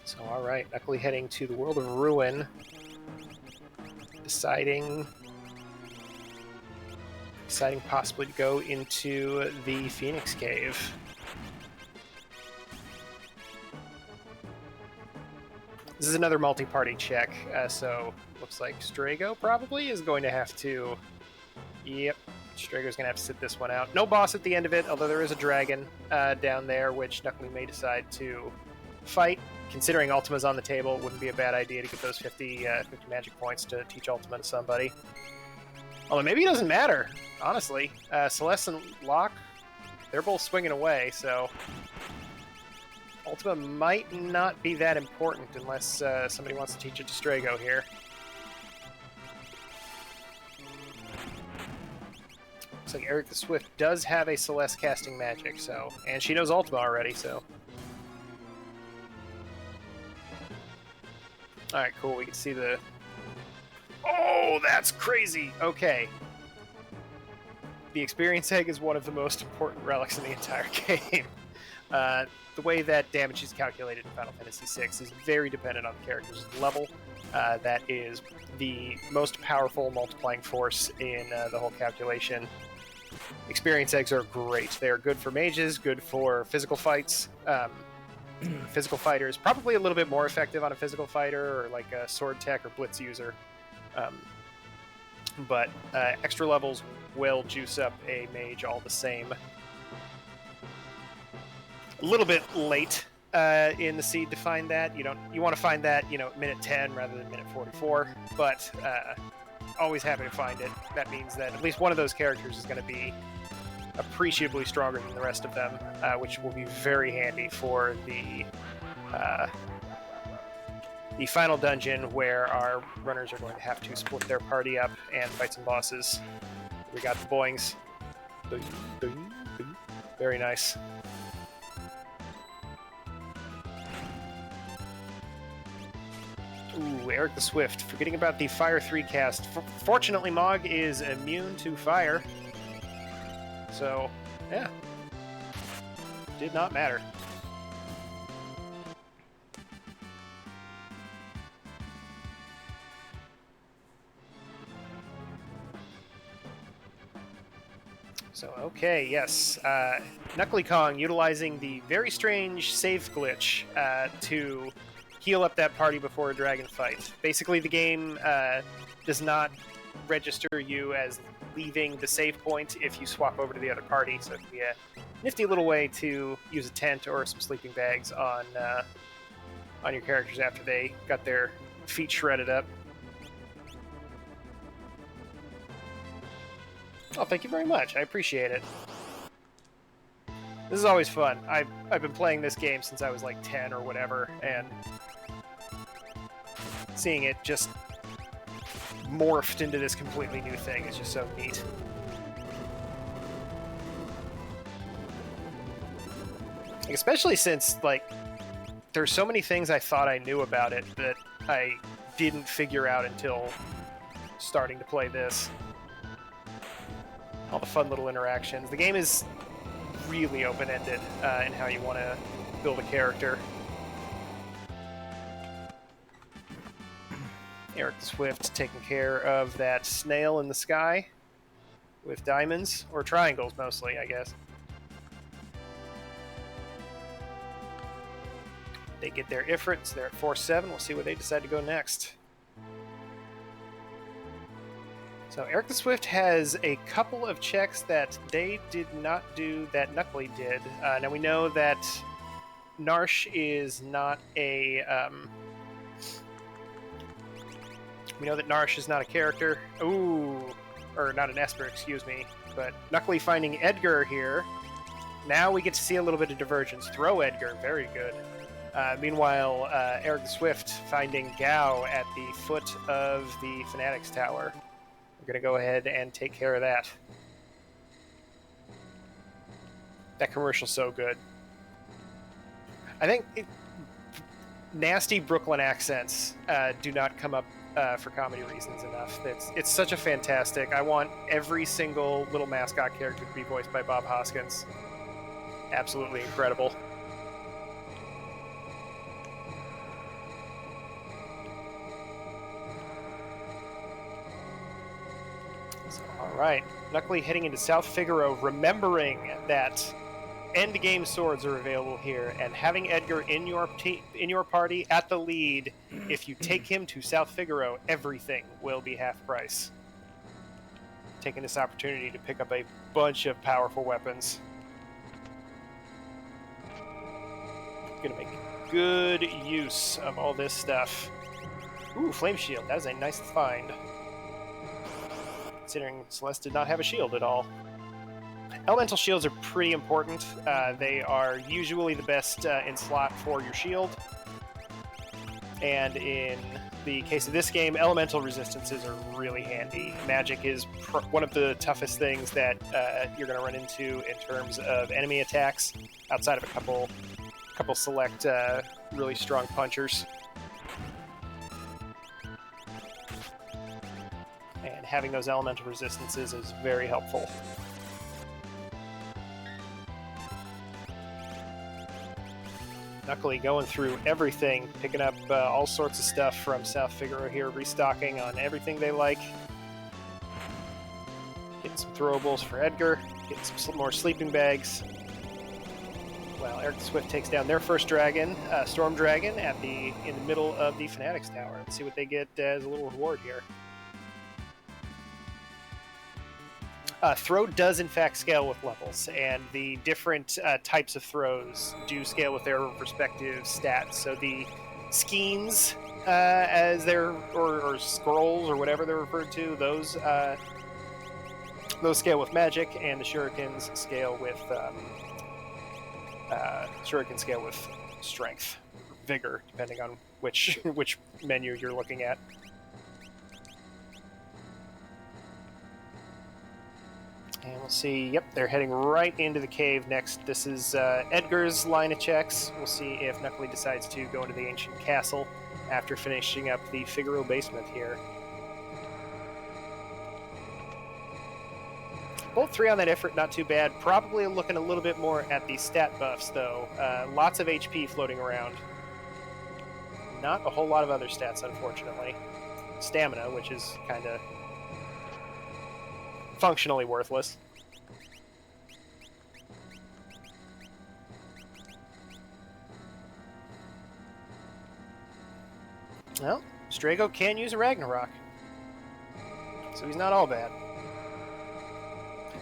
So, alright, Knuckly heading to the World of Ruin, deciding possibly to go into the Phoenix Cave. This is another multi-party check, so looks like Strago probably is going to have to... Yep, Strago's going to have to sit this one out. No boss at the end of it, although there is a dragon down there, which Knuckly may decide to fight. Considering Ultima's on the table, it wouldn't be a bad idea to get those 50 magic points to teach Ultima to somebody. Although maybe it doesn't matter, honestly. Celeste and Locke, they're both swinging away, so... Ultima might not be that important unless somebody wants to teach it to Strago here. Looks like Erik the Swift does have a Celeste casting magic, so... And she knows Ultima already, so... Alright, cool, we can see the... Oh, that's crazy! Okay. The Experience Egg is one of the most important relics in the entire game. The way that damage is calculated in Final Fantasy VI is very dependent on the character's level. That is the most powerful multiplying force in the whole calculation. Experience Eggs are great. They are good for mages, good for physical fights. Physical fighters, probably a little bit more effective on a physical fighter or like a sword tech or blitz user. But extra levels will juice up a mage all the same. A little bit late in the seed to find that. You want to find that, minute 10 rather than minute 44, but always happy to find it. That means that at least one of those characters is going to be appreciably stronger than the rest of them, which will be very handy for the final dungeon where our runners are going to have to split their party up and fight some bosses. We got the boings. Ding, ding, ding. Very nice. Ooh, Erik the Swift. Forgetting about the Fire 3 cast. Fortunately, Mog is immune to fire. So, yeah. Did not matter. So, okay, yes. Knuckleykong utilizing the very strange save glitch to heal up that party before a dragon fight. Basically, the game does not register you as leaving the save point if you swap over to the other party, so it can be a nifty little way to use a tent or some sleeping bags on your characters after they got their feet shredded up. Oh, thank you very much. I appreciate it. This is always fun. I've been playing this game since I was like 10 or whatever, and seeing it just morphed into this completely new thing is just so neat. Especially since, like, there's so many things I thought I knew about it that I didn't figure out until starting to play this. All the fun little interactions. The game is really open-ended in how you want to build a character. Erik the Swift taking care of that snail in the sky with diamonds, or triangles mostly, I guess. They get their Ifrits, they're at 4-7. We'll see where they decide to go next. So Erik the Swift has a couple of checks that they did not do that Knuckly did. Now we know that Narsh is not a... we know that Narsh is not a character. Ooh, or not an Esper, excuse me. But Knuckly finding Edgar here. Now we get to see a little bit of divergence. Throw Edgar, very good. Meanwhile, Erik the Swift finding Gao at the foot of the Fanatics Tower. We're going to go ahead and take care of that. That commercial's so good. I think nasty Brooklyn accents do not come up for comedy reasons enough. It's such a fantastic... I want every single little mascot character to be voiced by Bob Hoskins. Absolutely incredible. Alright, Knuckly heading into South Figaro, remembering that endgame swords are available here, and having Edgar in your party at the lead, if you take him to South Figaro, everything will be half price. Taking this opportunity to pick up a bunch of powerful weapons. Gonna make good use of all this stuff. Ooh, Flame Shield, that is a nice find. Considering Celeste did not have a shield at all. Elemental shields are pretty important. They are usually the best in slot for your shield. And in the case of this game, elemental resistances are really handy. Magic is one of the toughest things that you're going to run into in terms of enemy attacks, outside of a couple select really strong punchers. And having those elemental resistances is very helpful. Knuckly going through everything, picking up all sorts of stuff from South Figaro here, restocking on everything they like. Getting some throwables for Edgar, getting some more sleeping bags. Well, Erik the Swift takes down their first dragon, Storm Dragon, in the middle of the Fanatics Tower. Let's see what they get as a little reward here. Throw does in fact scale with levels, and the different types of throws do scale with their respective stats. So the skeins, as they're or scrolls or whatever they're referred to, those scale with magic, and the shurikens scale with strength, vigor, depending on which menu you're looking at. And we'll see, yep, they're heading right into the cave next. This is Edgar's line of checks. We'll see if Knuckly decides to go into the ancient castle after finishing up the Figaro basement here. Both 3 on that effort, not too bad. Probably looking a little bit more at the stat buffs, though. Lots of HP floating around. Not a whole lot of other stats, unfortunately. Stamina, which is kind of functionally worthless. Well, Strago can use a Ragnarok, so he's not all bad.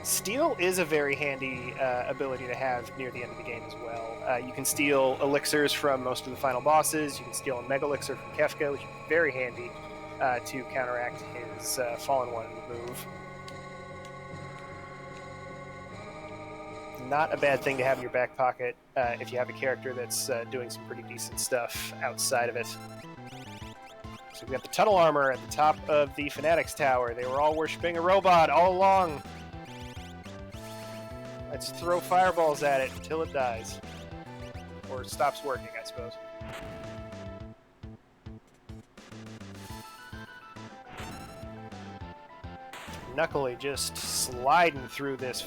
Steal is a very handy ability to have near the end of the game as well. You can steal elixirs from most of the final bosses. You can steal a Mega Elixir from Kefka, which is very handy to counteract his Fallen One move. Not a bad thing to have in your back pocket if you have a character that's doing some pretty decent stuff outside of it. So we got the Tunnel Armor at the top of the Fanatics Tower. They were all worshipping a robot all along. Let's throw fireballs at it until it dies. Or stops working, I suppose. Knuckly just sliding through this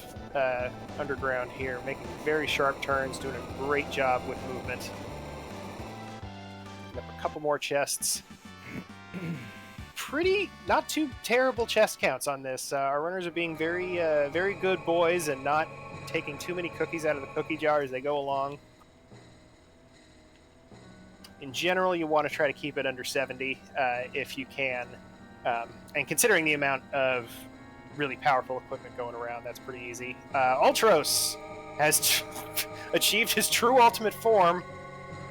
underground here, making very sharp turns, doing a great job with movement. Up a couple more chests. Pretty, not too terrible chest counts on this. Our runners are being very, very good boys and not taking too many cookies out of the cookie jar as they go along. In general, you want to try to keep it under 70 if you can. And considering the amount of really powerful equipment going around, that's pretty easy. Ultros has achieved his true ultimate form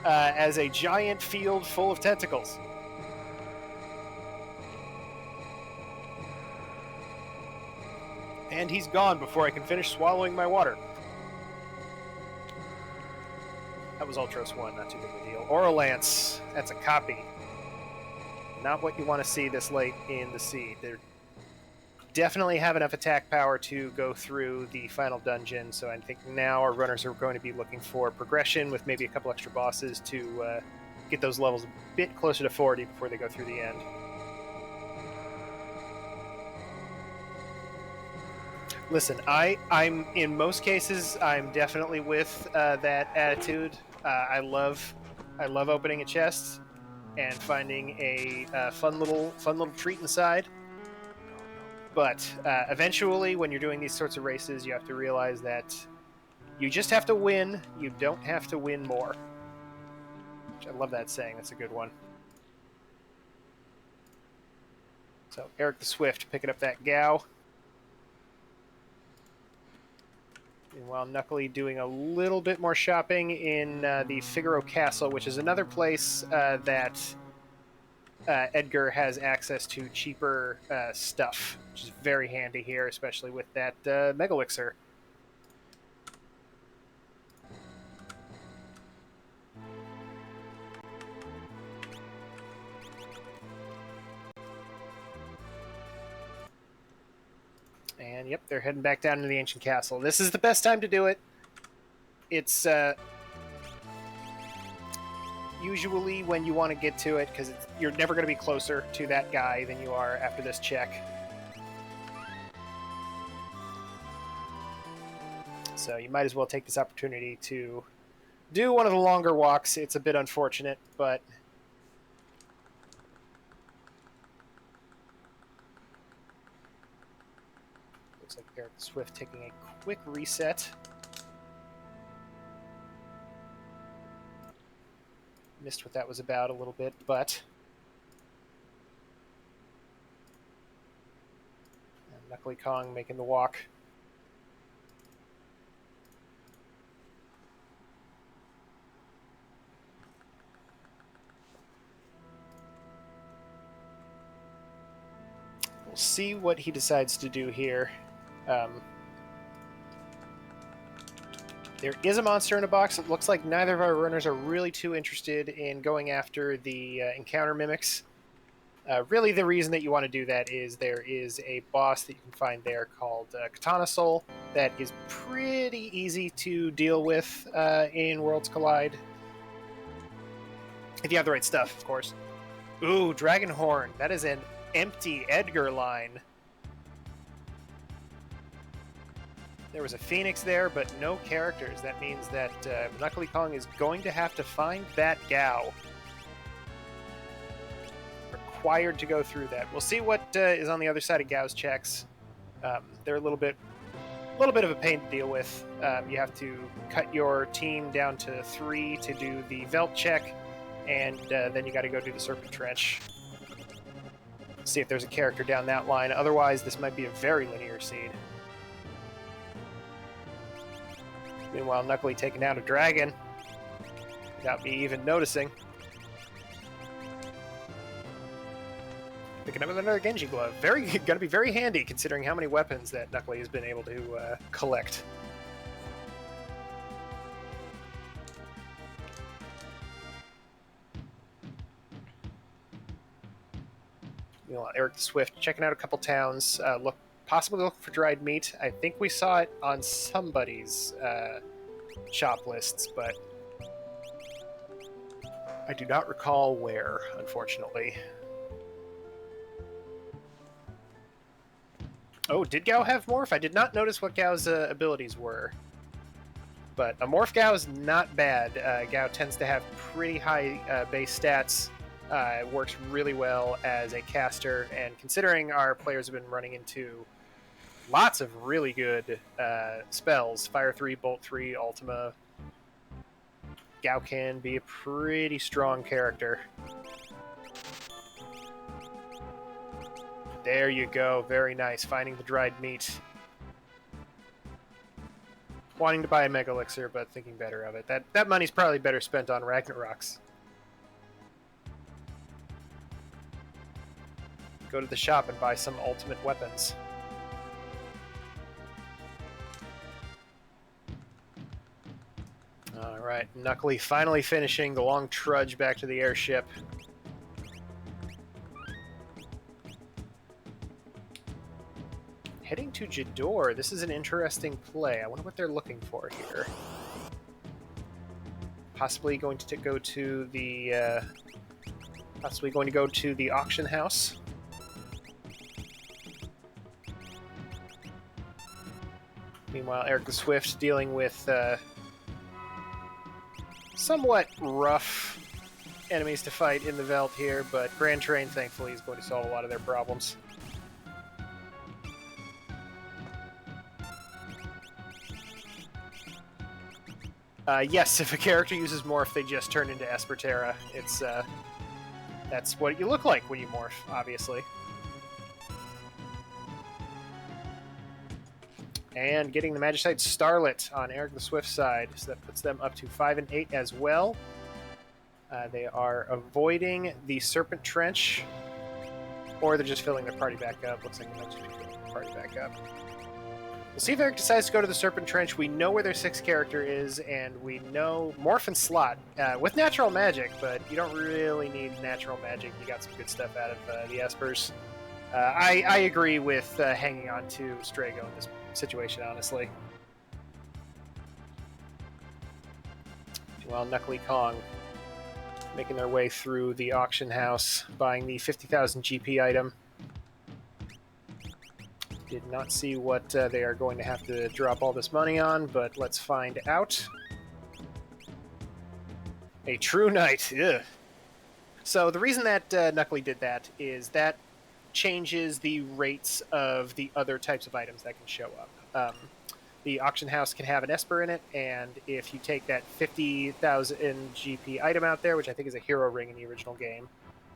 as a giant field full of tentacles. And he's gone before I can finish swallowing my water. That was Ultros 1, not too big of a deal. Auralance, that's a copy. Not what you want to see this late in the seed. They definitely have enough attack power to go through the final dungeon, so I think now our runners are going to be looking for progression with maybe a couple extra bosses to get those levels a bit closer to 40 before they go through the end. Listen, I'm in most cases, I'm definitely with that attitude. I love opening a chest and finding a fun little treat inside. But eventually, when you're doing these sorts of races, you have to realize that you just have to win. You don't have to win more. Which I love that saying. That's a good one. So Erik the Swift picking up that Gao. And while Knuckly doing a little bit more shopping in the Figaro Castle, which is another place that Edgar has access to cheaper stuff, which is very handy here, especially with that Mega Elixir. And yep, they're heading back down to the ancient castle. This is the best time to do it. It's usually when you want to get to it, because you're never going to be closer to that guy than you are after this check. So you might as well take this opportunity to do one of the longer walks. It's a bit unfortunate, but looks like Erik Swift taking a quick reset. Missed what that was about a little bit, but Knuckleykong making the walk. We'll see what he decides to do here. There is a monster in a box. It looks like neither of our runners are really too interested in going after the encounter mimics. Really, the reason that you want to do that is there is a boss that you can find there called Katana Soul that is pretty easy to deal with in Worlds Collide. If you have the right stuff, of course. Ooh, Dragon Horn. That is an empty Edgar line. There was a Phoenix there, but no characters. That means that Knuckleykong is going to have to find that Gao. Required to go through that. We'll see what is on the other side of Gao's checks. They're a little bit of a pain to deal with. You have to cut your team down to 3 to do the Velt check, and then you got to go do the Serpent Trench. See if there's a character down that line. Otherwise, this might be a very linear seed. Meanwhile, Knuckly taking down a dragon without me even noticing. Picking up another Genji glove. Gonna be very handy considering how many weapons that Knuckly has been able to collect. Meanwhile, Erik the Swift checking out a couple towns. Possibly looking for dried meat. I think we saw it on somebody's shop lists, but I do not recall where, unfortunately. Oh, did Gao have Morph? I did not notice what Gao's abilities were. But a Morph Gao is not bad. Gao tends to have pretty high base stats. Works really well as a caster, and considering our players have been running into lots of really good spells, Fire 3, Bolt 3, Ultima, Gao can be a pretty strong character. There you go, very nice, finding the dried meat. Wanting to buy a Mega Elixir, but thinking better of it. That money's probably better spent on Ragnaroks. Go to the shop and buy some ultimate weapons. Alright, Knuckly finally finishing the long trudge back to the airship. Heading to Jador. This is an interesting play. I wonder what they're looking for here. Possibly going to go to the auction house. Meanwhile, Erik the Swift dealing with somewhat rough enemies to fight in the Veld here, but Grand Train, thankfully, is going to solve a lot of their problems. Yes, if a character uses Morph, they just turn into Esperterra. It's, that's what you look like when you morph, obviously. And getting the Magicite Starlet on Erik the Swift's side, so that puts them up to 5 and 8 as well. They are avoiding the Serpent Trench, or they're just filling their party back up. Looks like they might just be filling their party back up. We'll see if Erik decides to go to the Serpent Trench. We know where their 6th character is, and we know Morph and Slot with Natural Magic, but you don't really need Natural Magic. You got some good stuff out of the Espers. I agree with hanging on to Strago in this situation, honestly. Well, Knuckleykong making their way through the auction house, buying the 50,000 GP item. Did not see what they are going to have to drop all this money on, but let's find out. A True Knight. Ugh. So the reason that Knuckly did that is that changes the rates of the other types of items that can show up. The auction house can have an Esper in it, and if you take that 50,000 GP item out there, which I think is a hero ring in the original game,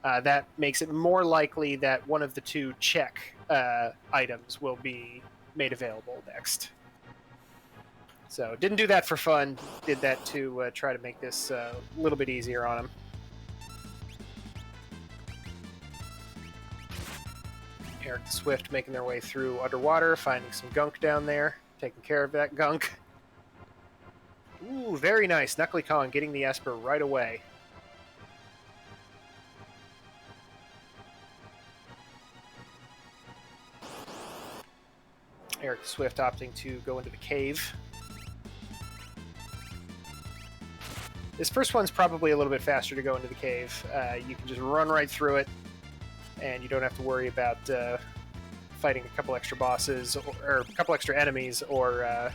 that makes it more likely that one of the 2 check items will be made available next. So didn't do that for fun, did that to try to make this a little bit easier on him. Erik the Swift making their way through underwater, finding some gunk down there, taking care of that gunk. Ooh, very nice. Knuckleykong getting the Esper right away. Erik Swift opting to go into the cave. This first one's probably a little bit faster to go into the cave. You can just run right through it, and you don't have to worry about fighting a couple extra bosses or a couple extra enemies, or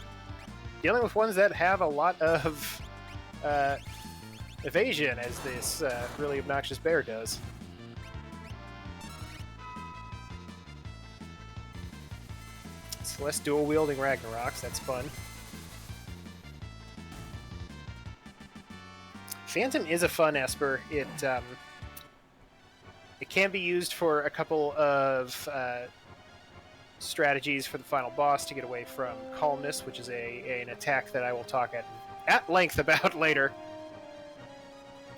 dealing with ones that have a lot of evasion, as this really obnoxious bear does. So less dual-wielding Ragnaroks, that's fun. Phantom is a fun Esper. It can be used for a couple of strategies for the final boss to get away from Calmness, which is an attack that I will talk at length about later.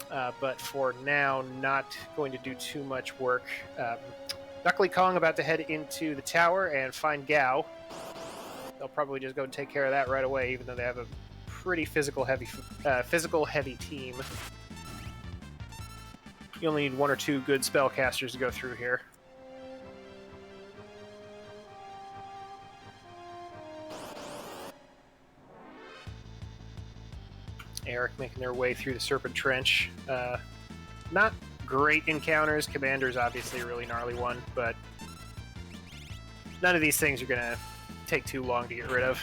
But for now, not going to do too much work. Knuckleykong about to head into the tower and find Gao. They'll probably just go and take care of that right away, even though they have a pretty physical heavy team. You only need one or two good spellcasters to go through here. Erik making their way through the Serpent Trench. Not great encounters. Commander's obviously a really gnarly one, but none of these things are going to take too long to get rid of.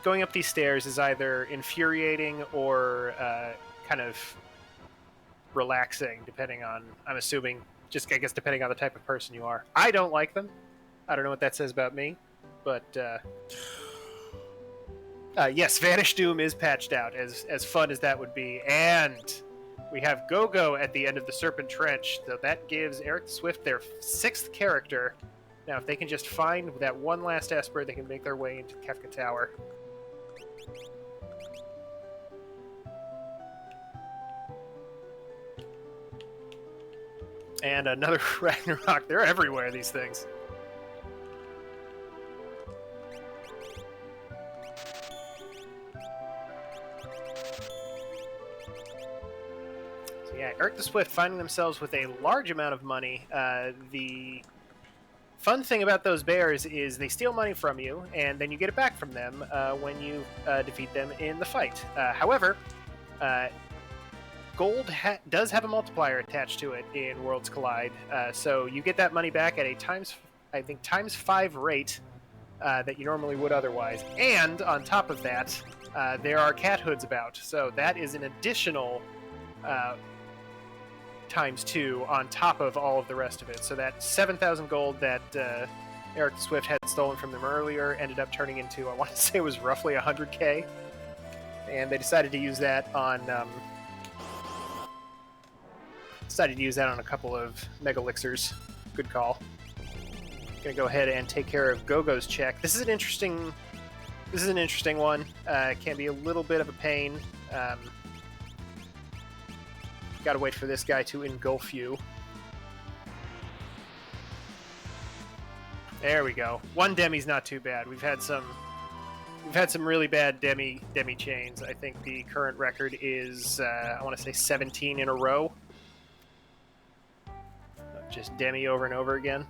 Going up these stairs is either infuriating or kind of relaxing, depending on, I'm assuming, just I guess depending on the type of person you are. I don't like them. I don't know what that says about me, but yes, Vanish Doom is patched out, as fun as that would be, and we have Go-Go at the end of the Serpent Trench, so that gives Erik Swift their 6th character. Now, if they can just find that one last Esper, they can make their way into Kefka Tower. And another Ragnarok. They're everywhere, these things. So yeah, Erik the Swift finding themselves with a large amount of money. The fun thing about those bears is they steal money from you, and then you get it back from them when you defeat them in the fight. However, gold does have a multiplier attached to it in Worlds Collide, so you get that money back at a times 5 rate that you normally would otherwise. And on top of that, there are cat hoods about, so that is an additional times 2 on top of all of the rest of it. So that 7,000 gold that Erik Swift had stolen from them earlier ended up turning into, I want to say it was roughly 100k, and they decided to use that on a couple of Mega Elixirs. Good call. Gonna go ahead and take care of Go-Go's check. This is an interesting one. It can be a little bit of a pain. Gotta wait for this guy to engulf you. There we go. One Demi's not too bad. We've had some really bad Demi chains. I think the current record is I want to say 17 in a row. Just Demi over and over again.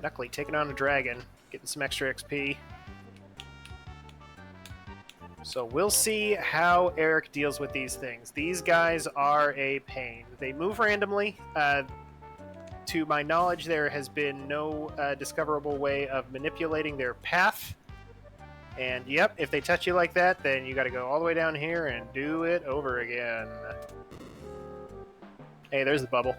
Knuckly taking on a dragon, getting some extra XP. So we'll see how Erik deals with these things. These guys are a pain. They move randomly. To my knowledge, there has been no discoverable way of manipulating their path. And yep, if they touch you like that, then you got to go all the way down here and do it over again. Hey, there's the bubble.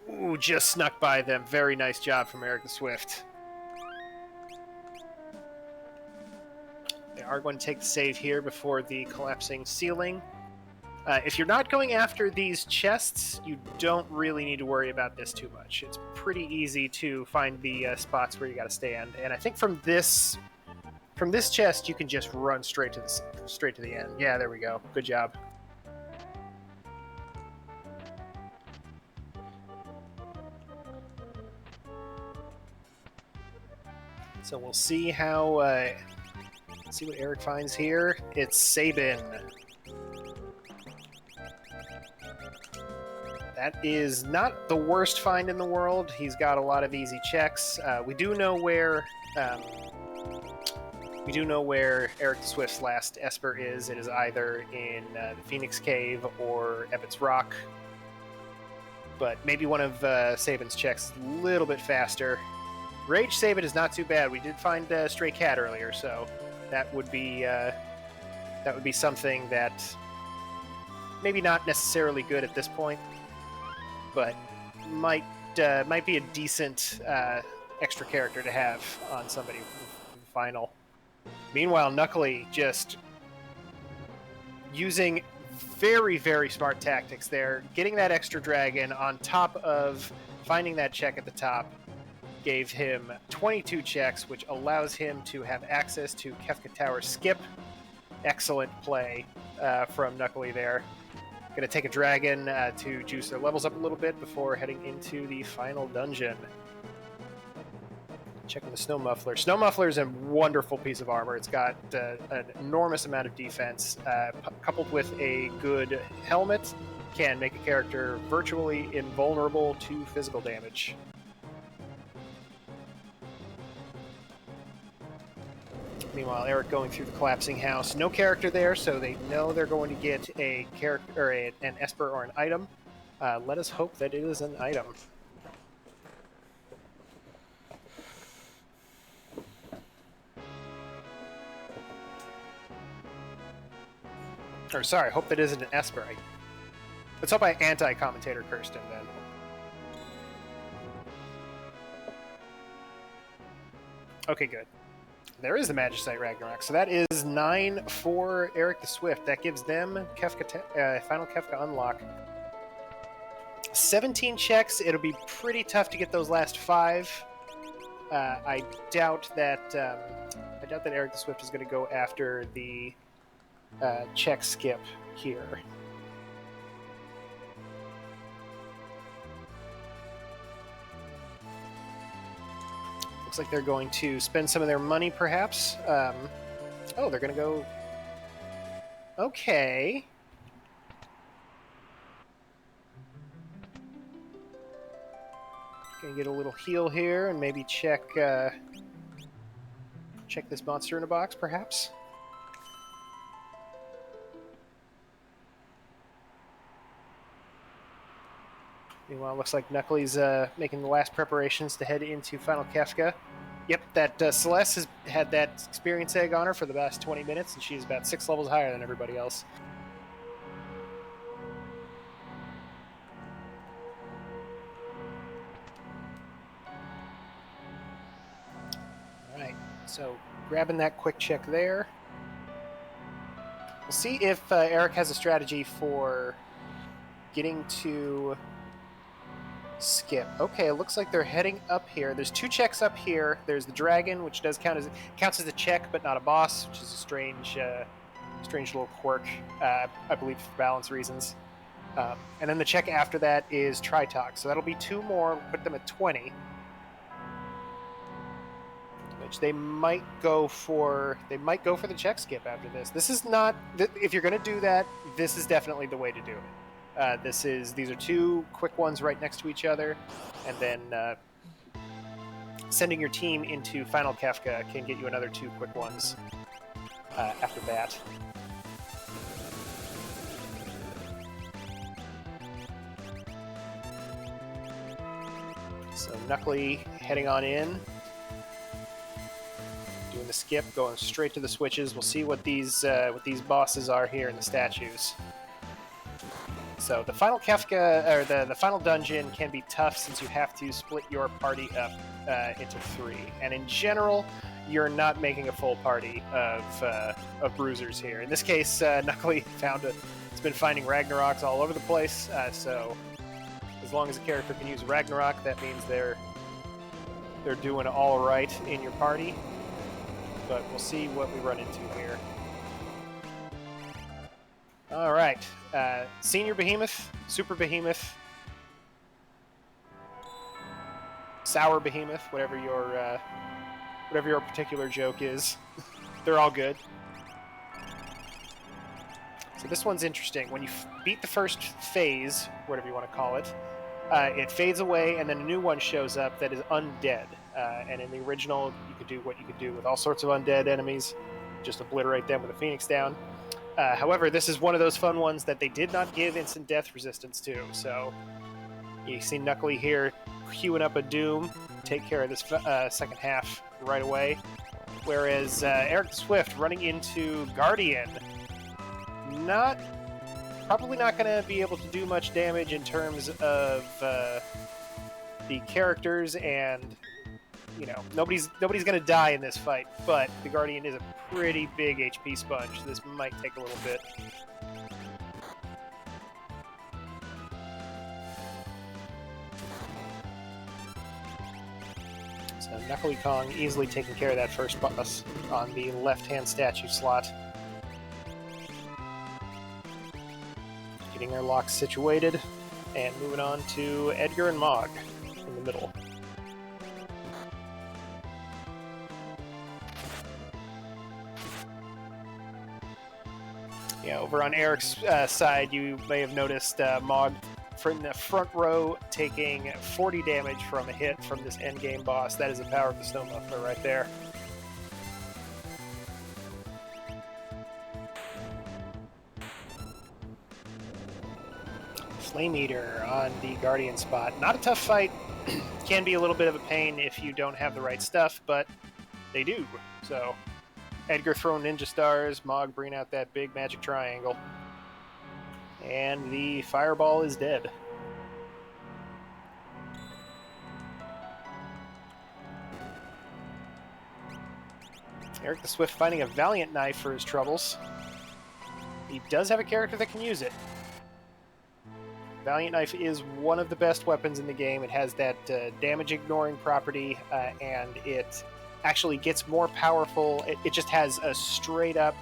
Ooh, just snuck by them. Very nice job from Erik the Swift. They are going to take the save here before the collapsing ceiling. If you're not going after these chests, you don't really need to worry about this too much. It's pretty easy to find the spots where you got to stand, and I think from this chest you can just run straight to the end. Yeah, there we go. Good job. So we'll see how. See what Erik finds here. It's Sabin. That is not the worst find in the world. He's got a lot of easy checks. We do know where Erik the Swift's last Esper is. It is either in the Phoenix Cave or Ebbett's Rock. But maybe one of Sabin's checks is a little bit faster. Rage Sabin is not too bad. We did find a stray cat earlier, so that would be something that maybe not necessarily good at this point, but might be a decent extra character to have on somebody final. Meanwhile, Knuckly just using very, very smart tactics there, getting that extra dragon on top of finding that check at the top gave him 22 checks, which allows him to have access to Kefka Tower skip. Excellent play from Knuckly there. Going to take a dragon to juice their levels up a little bit before heading into the final dungeon. Checking the Snow Muffler. Snow Muffler is a wonderful piece of armor. It's got an enormous amount of defense, coupled with a good helmet, can make a character virtually invulnerable to physical damage. Meanwhile, Erik going through the collapsing house. No character there, so they know they're going to get a character or an Esper or an item. Let us hope that it is an item. Or sorry, hope that isn't an Esper. Let's hope I anti-commentator Kirsten then. Okay, good. There is the Magicite Ragnarok, so that is 9 for Erik the Swift. That gives them final Kefka unlock. 17 checks. It'll be pretty tough to get those last 5. I doubt that Erik the Swift is going to go after the check skip here. Looks like they're going to spend some of their money, perhaps. Oh, they're going to go... Okay. Going to get a little heal here and maybe check this monster in a box, perhaps. Meanwhile, looks like Knuckly's making the last preparations to head into Final Kefka. Yep, that Celeste has had that experience egg on her for the last 20 minutes, and she's about 6 levels higher than everybody else. Alright, so grabbing that quick check there. We'll see if Erik has a strategy for getting to... skip. Okay, it looks like they're heading up here. There's 2 checks up here. There's the dragon, which does counts as a check, but not a boss, which is a strange little quirk, I believe, for balance reasons. And then the check after that is Tritok, so that'll be 2 more. Put them at 20, which they might go for. They might go for the check skip after this. This is not. If you're going to do that, this is definitely the way to do it. These are 2 quick ones right next to each other, and then sending your team into Final Kefka can get you another 2 quick ones after that. So Knuckly heading on in, doing the skip, going straight to the switches. We'll see what these bosses are here in the statues. So the final Kefka, or the final dungeon, can be tough since you have to split your party up into 3. And in general, you're not making a full party of bruisers here. In this case, Knuckly it's been finding Ragnaroks all over the place. So as long as a character can use Ragnarok, that means they're doing all right in your party. But we'll see what we run into here. All right, Senior Behemoth, Super Behemoth, Sour Behemoth, whatever whatever your particular joke is. They're all good. So this one's interesting. When you beat the first phase, whatever you want to call it, it fades away, and then a new one shows up that is undead. And in the original, you could do what you could do with all sorts of undead enemies, just obliterate them with a Phoenix down. However, this is one of those fun ones that they did not give instant death resistance to. So you see Knuckly here queuing up a Doom, take care of this second half right away. Whereas Erik the Swift running into Guardian, probably not going to be able to do much damage in terms of the characters, and nobody's going to die in this fight. But the Guardian is a pretty big HP sponge. So this might take a little bit. So Knuckleykong easily taking care of that first boss on the left-hand statue slot. Getting their locks situated, and moving on to Edgar and Mog in the middle. Yeah, over on Erik's side, you may have noticed Mog from the front row taking 40 damage from a hit from this endgame boss. That is the power of the Snow Muffler right there. Flame Eater on the Guardian spot. Not a tough fight. Can be a little bit of a pain if you don't have the right stuff, but they do. So Edgar throwing ninja stars, Mog bringing out that big magic triangle. And the fireball is dead. Erik the Swift finding a Valiant Knife for his troubles. He does have a character that can use it. Valiant Knife is one of the best weapons in the game. It has that damage-ignoring property, and it actually gets more powerful. It just has a straight-up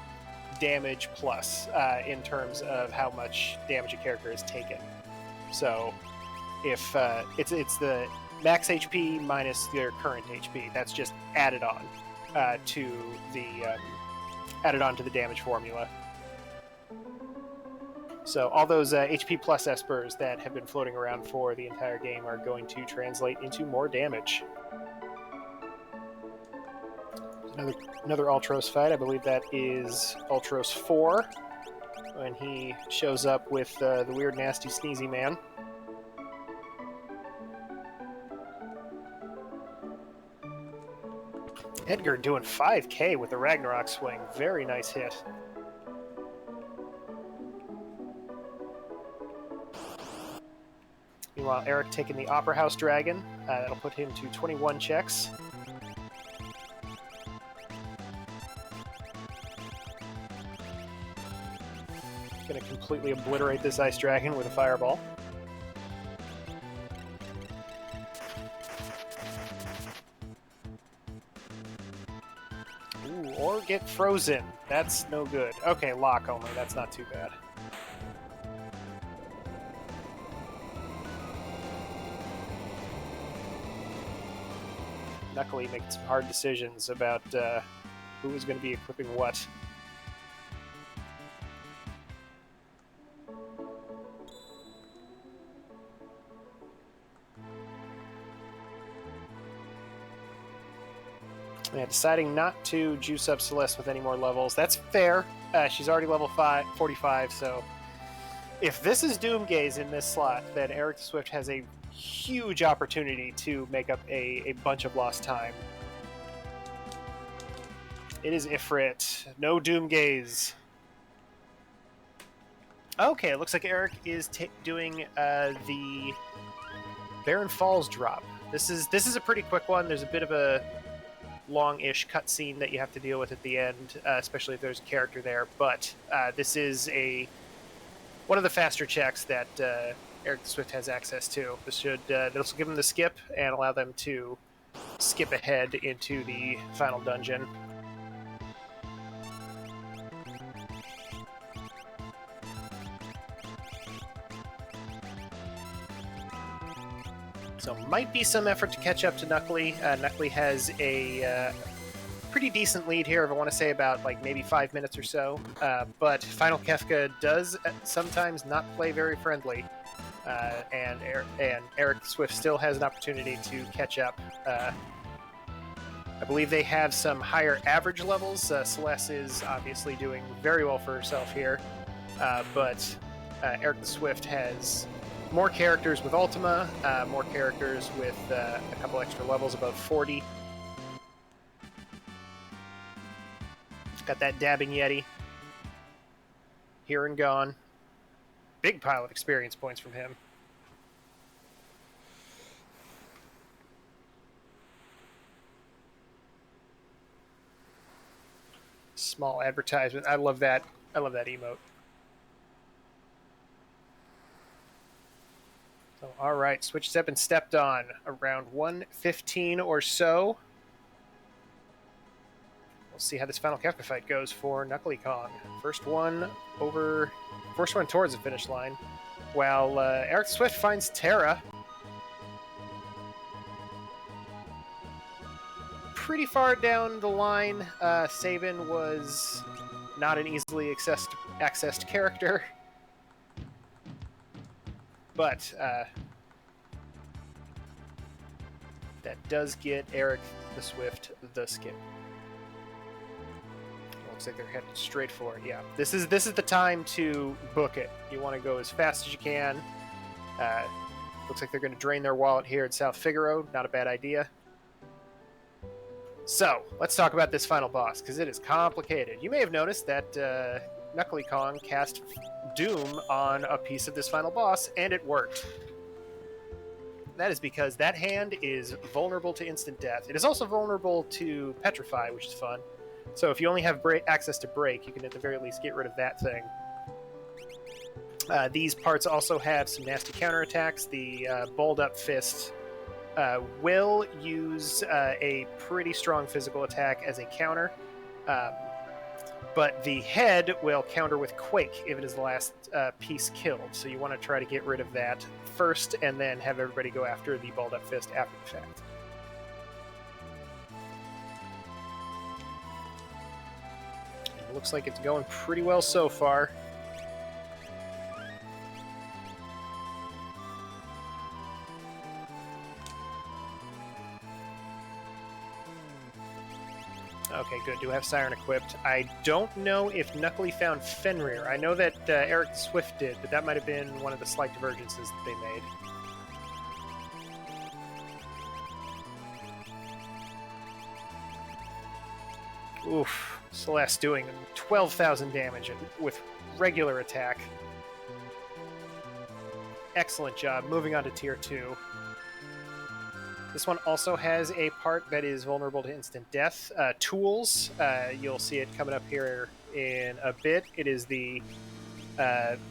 damage plus in terms of how much damage a character has taken. So if it's the max HP minus their current HP, that's just added on to the damage formula. So all those HP plus espers that have been floating around for the entire game are going to translate into more damage. Another Ultros fight. I believe that is Ultros 4, when he shows up with the weird, nasty, sneezy man. Edgar doing 5k with the Ragnarok swing. Very nice hit. Meanwhile, Erik taking the Opera House Dragon. That'll put him to 21 checks. Going to completely obliterate this Ice Dragon with a Fireball. Ooh, or get frozen. That's no good. Okay, lock only. That's not too bad. Knuckly making some hard decisions about who is going to be equipping what. Yeah, deciding not to juice up Celeste with any more levels. That's fair. She's already level 45, so if this is Doomgaze in this slot, then Erik the Swift has a huge opportunity to make up a bunch of lost time. It is Ifrit. No Doomgaze. Okay, it looks like Erik is doing the Barren Falls drop. This is a pretty quick one. There's a bit of a long-ish cutscene that you have to deal with at the end, especially if there's a character there. But this is one of the faster checks that Erik the Swift has access to. This will give them the skip and allow them to skip ahead into the final dungeon. So might be some effort to catch up to Knuckly. Knuckly has a pretty decent lead here, if I want to say about like maybe 5 minutes or so. But Final Kefka does sometimes not play very friendly. And Erik Swift still has an opportunity to catch up. I believe they have some higher average levels. Celeste is obviously doing very well for herself here. But Erik Swift has more characters with Ultima, more characters with a couple extra levels above 40. Got that dabbing Yeti. Here and gone. Big pile of experience points from him. Small advertisement. I love that. I love that emote. So, all right, switches have been stepped on around 1:15 or so. We'll see how this Final Kefka fight goes for Knuckleykong. First one towards the finish line. While Erik Swift finds Terra. Pretty far down the line. Sabin was not an easily accessed character. But that does get Erik the Swift the skip. Looks like they're headed straight for it. Yeah, this is the time to book it. You want to go as fast as you can. Looks like they're going to drain their wallet here at South Figaro. Not a bad idea. So let's talk about this final boss because it is complicated. You may have noticed that Knuckleykong cast Doom on a piece of this final boss, and it worked. That is because that hand is vulnerable to instant death. It is also vulnerable to Petrify, which is fun. So if you only have access to Break, you can at the very least get rid of that thing. These parts also have some nasty counterattacks. The Balled Up Fist will use a pretty strong physical attack as a counter. But the head will counter with Quake if it is the last piece killed. So you want to try to get rid of that first and then have everybody go after the Balled Up Fist after the fact. It looks like it's going pretty well so far. Okay, good. Do have Siren equipped. I don't know if Knuckly found Fenrir. I know that Erik Swift did, but that might have been one of the slight divergences that they made. Oof. Celeste doing 12,000 damage with regular attack. Excellent job. Moving on to Tier 2. This one also has a part that is vulnerable to instant death. Tools, you'll see it coming up here in a bit. It is the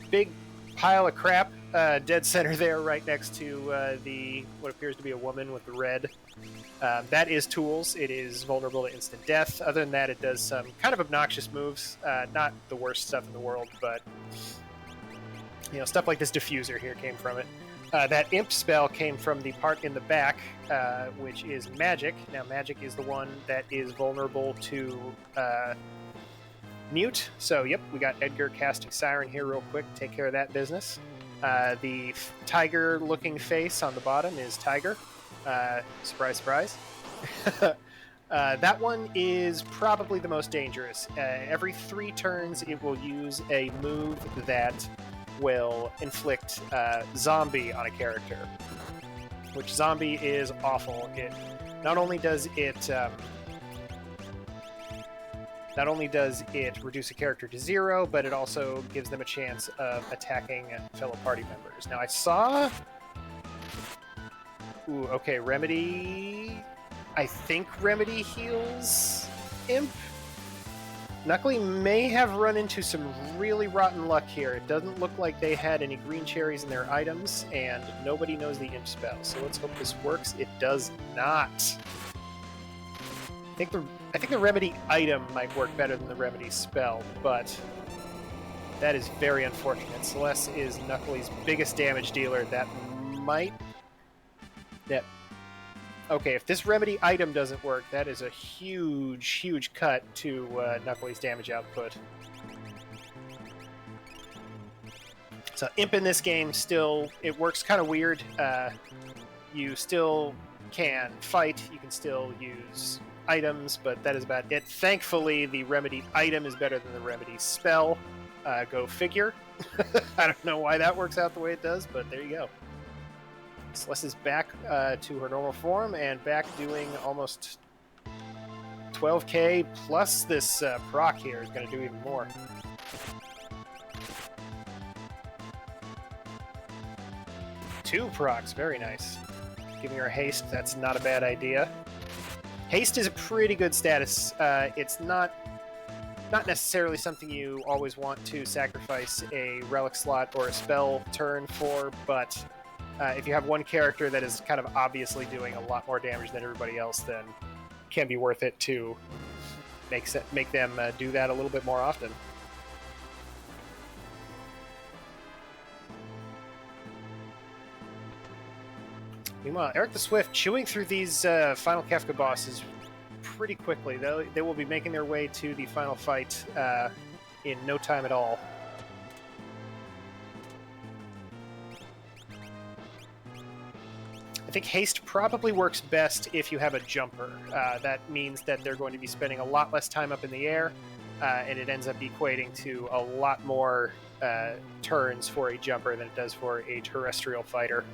big pile of crap dead center there right next to the what appears to be a woman with the red. That is Tools. It is vulnerable to instant death. Other than that, it does some kind of obnoxious moves. Not the worst stuff in the world, but stuff like this diffuser here came from it. That imp spell came from the part in the back, which is magic. Now, magic is the one that is vulnerable to mute. So, yep, we got Edgar casting Siren here real quick. Take care of that business. The tiger-looking face on the bottom is Tiger. Surprise, surprise. That one is probably the most dangerous. Every 3 turns, it will use a move that will inflict zombie on a character, which zombie is awful. It not only does it reduce a character to 0, but it also gives them a chance of attacking fellow party members. Now I saw, okay, Remedy. I think Remedy heals Imp. Knuckly may have run into some really rotten luck here. It doesn't look like they had any green cherries in their items, and nobody knows the imp spell. So let's hope this works. It does not. I think the remedy item might work better than the remedy spell, but that is very unfortunate. Celeste is Knuckly's biggest damage dealer. That might Yep. Okay, if this remedy item doesn't work, that is a huge cut to Knuckly's damage output. So Imp in this game still, it works kind of weird. You still can fight, you can still use items, but that is about it. Thankfully, the remedy item is better than the remedy spell. Go figure. I don't know why that works out the way it does, but there you go. Celeste is back to her normal form and back doing almost 12k, plus this proc here is going to do even more. Two procs, very nice. Giving her haste, that's not a bad idea. Haste is a pretty good status. It's not necessarily something you always want to sacrifice a relic slot or a spell turn for, but if you have one character that is kind of obviously doing a lot more damage than everybody else, then it can be worth it to make them do that a little bit more often. Meanwhile, Erik the Swift chewing through these final Kefka bosses pretty quickly. They will be making their way to the final fight in no time at all. I think haste probably works best if you have a jumper. That means that they're going to be spending a lot less time up in the air, and it ends up equating to a lot more turns for a jumper than it does for a terrestrial fighter.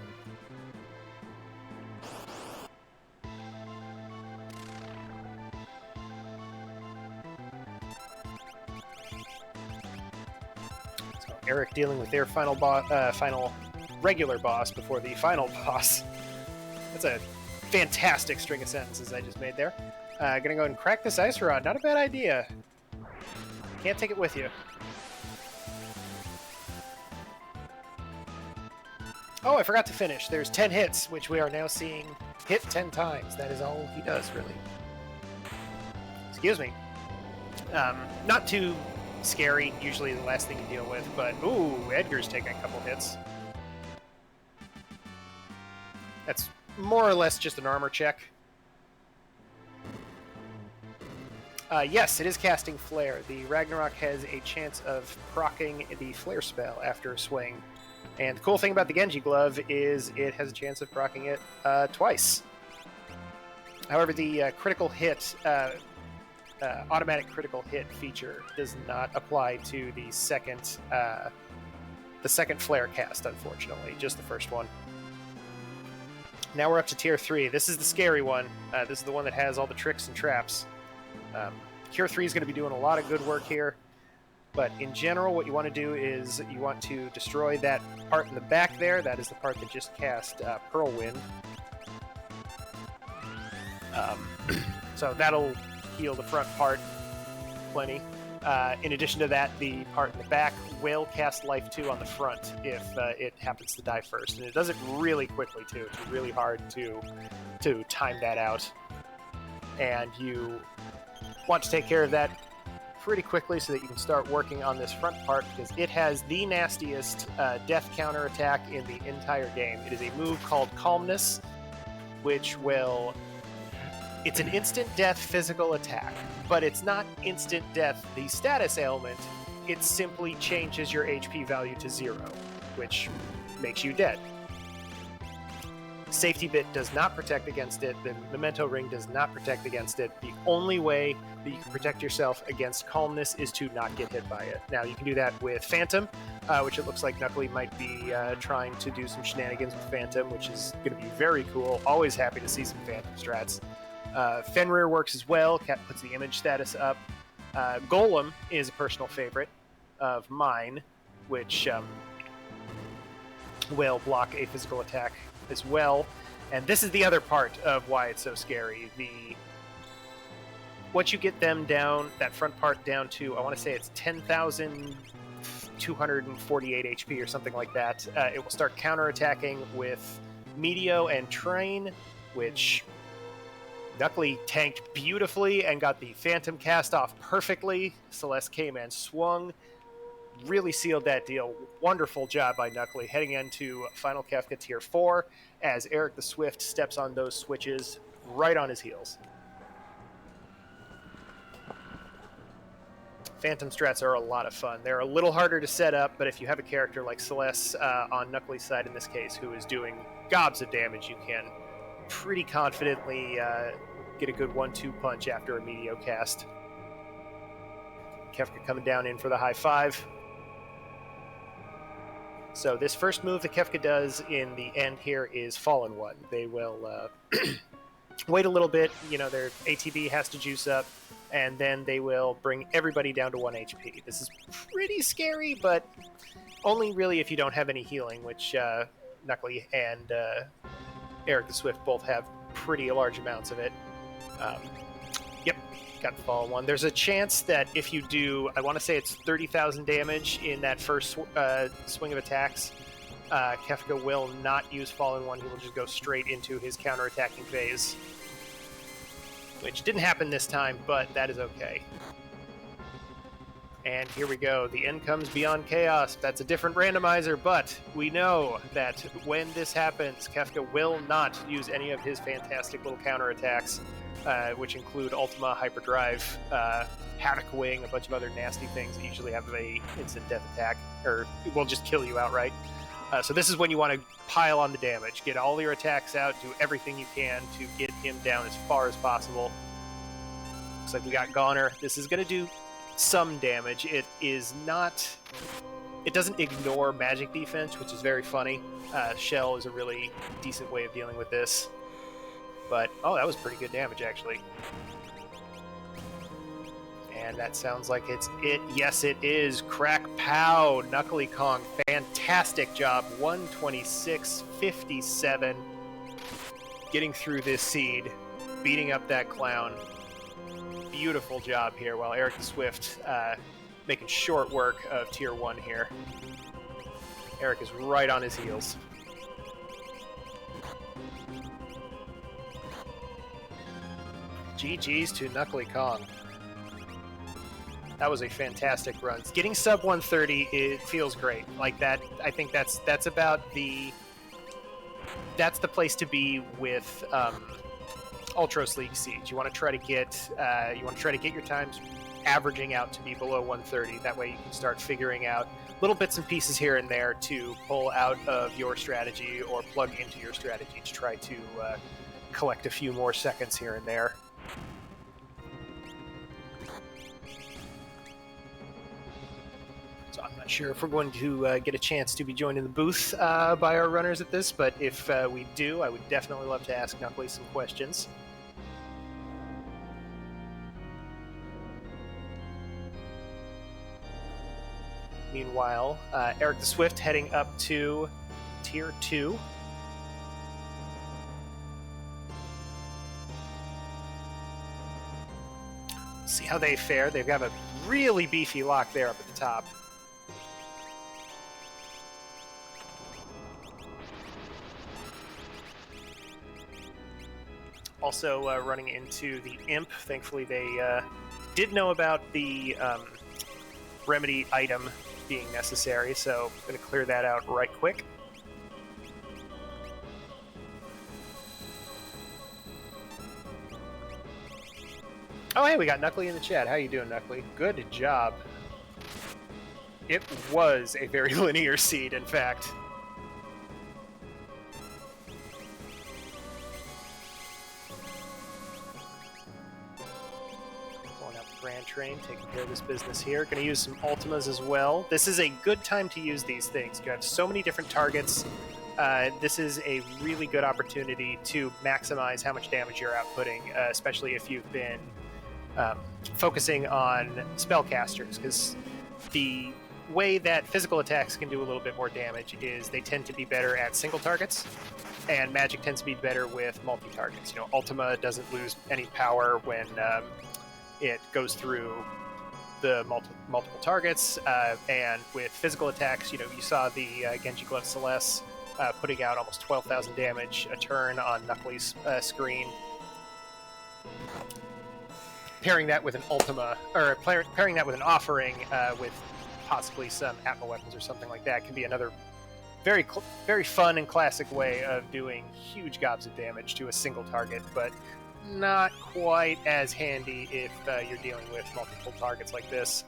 Erik dealing with their final regular boss before the final boss. That's a fantastic string of sentences I just made there. Gonna go and crack this ice rod. Not a bad idea. Can't take it with you. Oh, I forgot to finish. There's 10 hits, which we are now seeing hit 10 times. That is all he does, really. Excuse me. Not too scary, usually the last thing you deal with, but ooh, Edgar's taking a couple hits. That's more or less just an armor check. Yes, it is casting Flare. The Ragnarok has a chance of proccing the Flare spell after a swing. And the cool thing about the Genji Glove is it has a chance of proccing it twice. However, the critical hit automatic critical hit feature does not apply to the second flare cast, unfortunately, just the first one. Now we're up to tier 3. This is the scary one. This is the one that has all the tricks and traps. Tier 3 is going to be doing a lot of good work here, but in general what you want to do is you want to destroy that part in the back there. That is the part that just cast Pearl Wind. So that'll heal the front part plenty. In addition to that, the part in the back will cast Life 2 on the front if it happens to die first. And it does it really quickly, too. It's really hard to time that out. And you want to take care of that pretty quickly so that you can start working on this front part, because it has the nastiest death counter attack in the entire game. It is a move called Calmness, which will... It's an instant death physical attack, but it's not instant death the status ailment. It simply changes your HP value to 0, which makes you dead. Safety Bit does not protect against it. The Memento Ring does not protect against it. The only way that you can protect yourself against Calmness is to not get hit by it. Now, you can do that with Phantom, which it looks like Knuckly might be trying to do some shenanigans with Phantom, which is going to be very cool. Always happy to see some Phantom strats. Fenrir works as well. Cat puts the image status up. Golem is a personal favorite of mine, which will block a physical attack as well. And this is the other part of why it's so scary. Once you get them down, that front part down to, I want to say it's 10,248 HP or something like that, it will start counterattacking with Meteo and Train, which... Knuckly tanked beautifully and got the Phantom cast off perfectly. Celeste came and swung. really sealed that deal. Wonderful job by Knuckly. Heading into Final Kefka Tier 4 as Erik the Swift steps on those switches right on his heels. Phantom strats are a lot of fun. They're a little harder to set up, but if you have a character like Celeste on Knuckly's side in this case, who is doing gobs of damage, you can pretty confidently get a good 1-2 punch after a Meteor cast. Kefka coming down in for the high five. So this first move that Kefka does in the end here is Fallen One. They will wait a little bit, their ATB has to juice up, and then they will bring everybody down to 1 HP. This is pretty scary, but only really if you don't have any healing, which Knuckly and Erik the Swift both have pretty large amounts of it. Yep, got the Fallen One. There's a chance that if you do, I want to say it's 30,000 damage in that first swing of attacks, Kefka will not use Fallen One. He will just go straight into his counterattacking phase, which didn't happen this time, but that is okay. And here we go. The end comes beyond chaos. That's a different randomizer, but we know that when this happens, Kefka will not use any of his fantastic little counterattacks, which include Ultima, Hyperdrive, Havoc Wing, a bunch of other nasty things that usually have a instant death attack, or it will just kill you outright. So this is when you want to pile on the damage. Get all your attacks out, do everything you can to get him down as far as possible. Looks like we got Goner. This is going to do some damage. It doesn't ignore magic defense, which is very funny. Shell is a really decent way of dealing with this. But, oh, that was pretty good damage, actually. And that sounds like it's it. Yes, it is. Crack pow. Knuckleykong. Fantastic job. 126.57. Getting through this seed. Beating up that clown. Beautiful job here, while Erik the Swift making short work of Tier 1 here. Erik is right on his heels. GG's to Knuckleykong. That was a fantastic run. Getting sub 130, it feels great. Like that, I think that's about that's the place to be with Ultros League Siege. You want to try to get your times averaging out to be below 130. That way you can start figuring out little bits and pieces here and there to pull out of your strategy or plug into your strategy to try to collect a few more seconds here and there. So I'm not sure if we're going to get a chance to be joined in the booth by our runners at this, but if we do, I would definitely love to ask Knuckly some questions. Meanwhile, Erik the Swift heading up to Tier 2. See how they fare. They've got a really beefy lock there up at the top. Also running into the Imp. Thankfully, they did know about the remedy item being necessary, so I'm going to clear that out right quick. Oh, hey, we got Knuckly in the chat. How you doing, Knuckly? Good job. It was a very linear seed, in fact. Grand Train, taking care of this business here. Going to use some Ultimas as well. This is a good time to use these things. You have so many different targets. This is a really good opportunity to maximize how much damage you're outputting, especially if you've been focusing on spellcasters, because the way that physical attacks can do a little bit more damage is they tend to be better at single targets, and magic tends to be better with multi-targets. Ultima doesn't lose any power when it goes through the multiple targets, and with physical attacks, you saw the Genji Glove Celeste putting out almost 12,000 damage a turn on Knuckly's screen. Pairing that with an Ultima, or pairing that with an offering with possibly some Atma weapons or something like that can be another very fun and classic way of doing huge gobs of damage to a single target, but not quite as handy if you're dealing with multiple targets like this.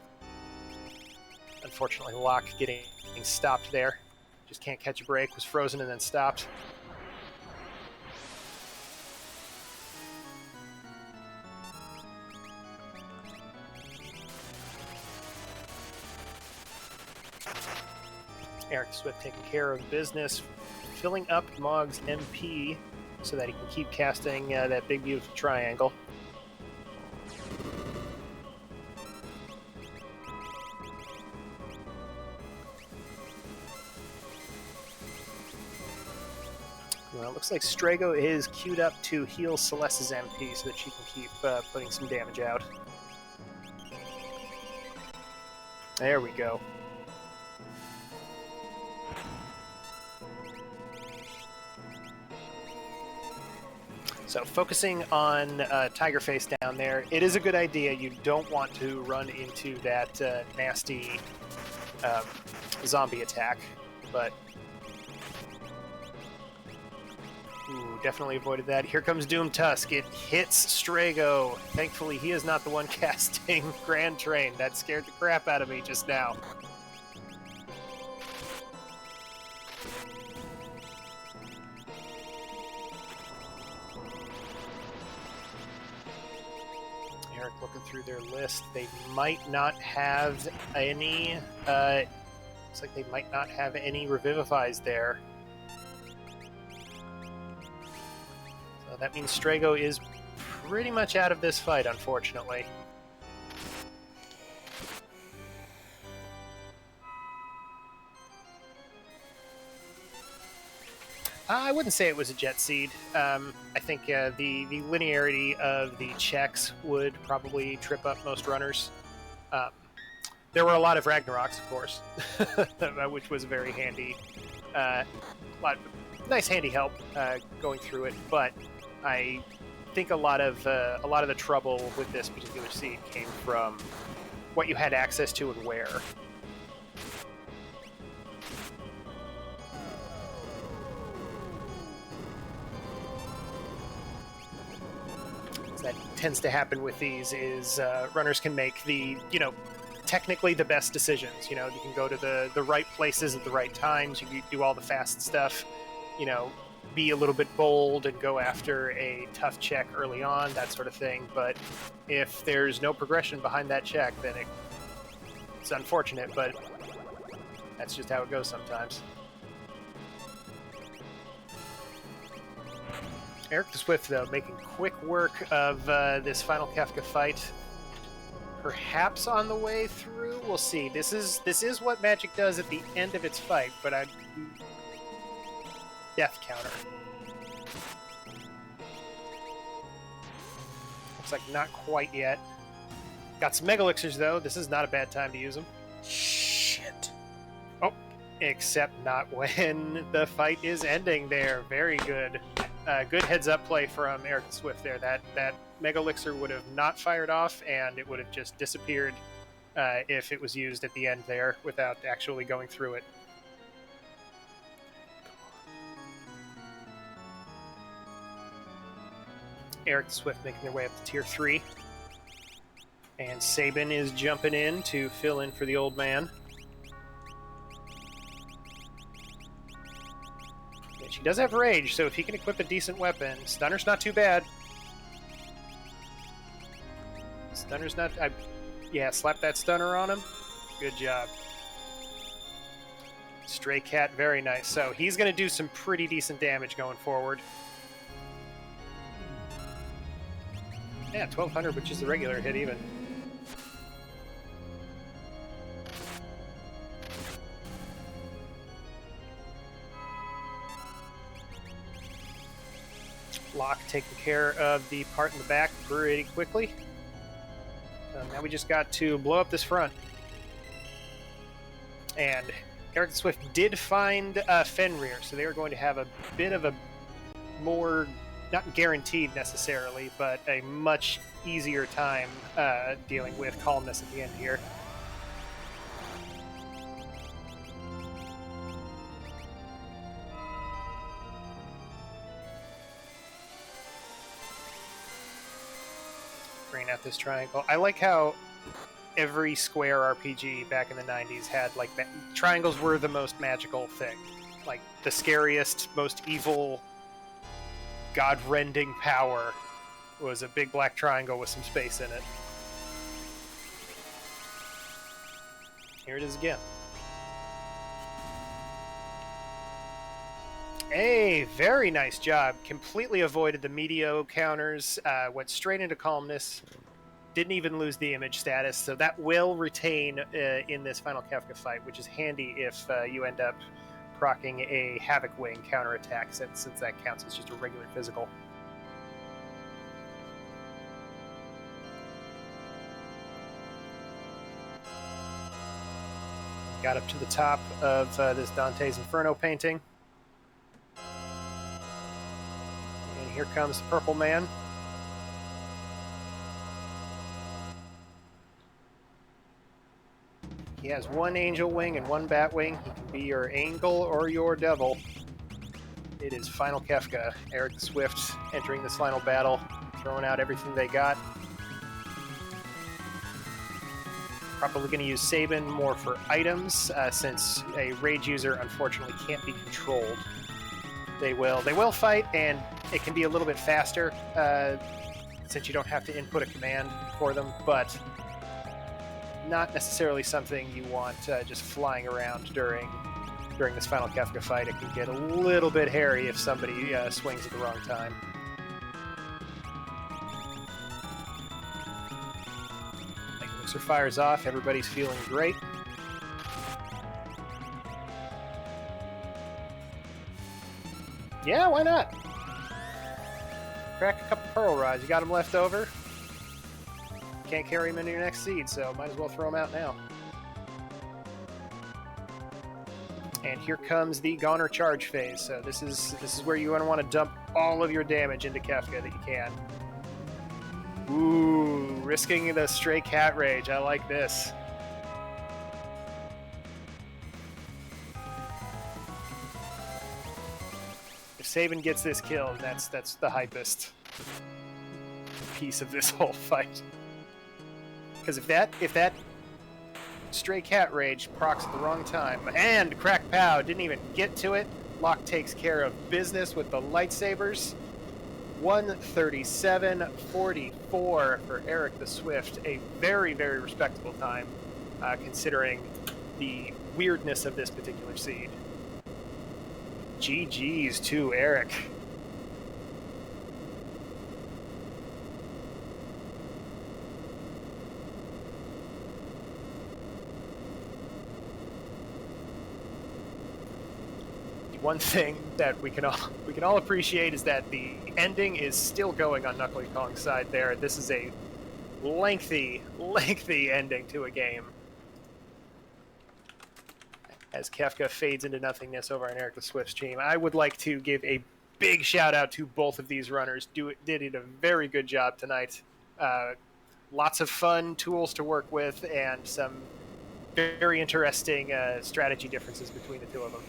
Unfortunately, Locke getting stopped there. Just can't catch a break, was frozen and then stopped. Erik Swift taking care of business, filling up Mog's MP so that he can keep casting that big beautiful triangle. Well, it looks like Strago is queued up to heal Celeste's MP so that she can keep putting some damage out. There we go. So focusing on Tigerface down there, it is a good idea. You don't want to run into that nasty zombie attack, but definitely avoided that. Here comes Doom Tusk. It hits Strago. Thankfully, he is not the one casting Grand Train. That scared the crap out of me just now. Erik looking through their list. They might not have any. Looks like they might not have any Revivifies there. So that means Strago is pretty much out of this fight, unfortunately. I wouldn't say it was a jet seed. I think the linearity of the checks would probably trip up most runners. There were a lot of Ragnaroks, of course, which was very handy. Nice handy help going through it, but I think a lot of the trouble with this particular seed came from what you had access to and where. That tends to happen with these is runners can make technically the best decisions. You can go to the right places at the right times. You can do all the fast stuff. Be a little bit bold and go after a tough check early on, that sort of thing. But if there's no progression behind that check, then it's unfortunate, but that's just how it goes sometimes. Erik the Swift, though, making quick work of this final Kefka fight. Perhaps on the way through. We'll see. This is what Magic does at the end of its fight, but death counter. Looks like not quite yet. Got some Mega Elixirs, though. This is not a bad time to use them. Shit. Oh, except not when the fight is ending there. Very good. Good heads-up play from Erik the Swift there. That Mega Elixir would have not fired off, and it would have just disappeared if it was used at the end there without actually going through it. Erik the Swift making their way up to Tier 3. And Sabin is jumping in to fill in for the old man. She does have Rage, so if he can equip a decent weapon, Stunner's not too bad. Stunner's not... yeah, slap that Stunner on him. Good job. Stray Cat, very nice. So he's going to do some pretty decent damage going forward. Yeah, 1200, which is the regular hit even. Locke taking care of the part in the back pretty quickly. Now we just got to blow up this front. And Erik the Swift did find Fenrir, so they are going to have a bit of a more, not guaranteed necessarily, but a much easier time dealing with calmness at the end here. at this triangle. I like how every square RPG back in the 90s had, like, triangles were the most magical thing. Like, the scariest, most evil, god-rending power was a big black triangle with some space in it. Here it is again. Hey, very nice job. Completely avoided the medio counters, went straight into calmness, didn't even lose the image status, so that will retain in this final Kefka fight, which is handy if you end up proccing a Havoc Wing counterattack, since that counts as just a regular physical. Got up to the top of this Dante's Inferno painting. And here comes the Purple Man. He has one Angel Wing and one Bat Wing. He can be your angel or your devil. It is Final Kefka. Erik the Swift entering this final battle, throwing out everything they got. Probably going to use Sabin more for items, since a rage user unfortunately can't be controlled. They will fight, and it can be a little bit faster since you don't have to input a command for them, but not necessarily something you want just flying around during this final Kefka fight. It can get a little bit hairy if somebody swings at the wrong time. Mixer fires off, everybody's feeling great. Yeah, why not? Crack a couple pearl rods. You got them left over? Can't carry them into your next seed, so might as well throw them out now. And here comes the Goner charge phase. So this is where you're going to want to dump all of your damage into Kefka that you can. Ooh, risking the stray cat rage. I like this. If Sabin gets this kill, that's the hypest piece of this whole fight. Because if that stray cat rage procs at the wrong time, and Crack Pow didn't even get to it, Locke takes care of business with the lightsabers. 1:37.44 for Erik the Swift, a very, very respectable time, considering the weirdness of this particular seed. GG's to Erik. One thing that we can all appreciate is that the ending is still going on Knuckleykong's side there. This is a lengthy ending to a game. As Kefka fades into nothingness over on Erik the Swift's team. I would like to give a big shout out to both of these runners. Did a very good job tonight. Lots of fun tools to work with, and some very interesting strategy differences between the two of them.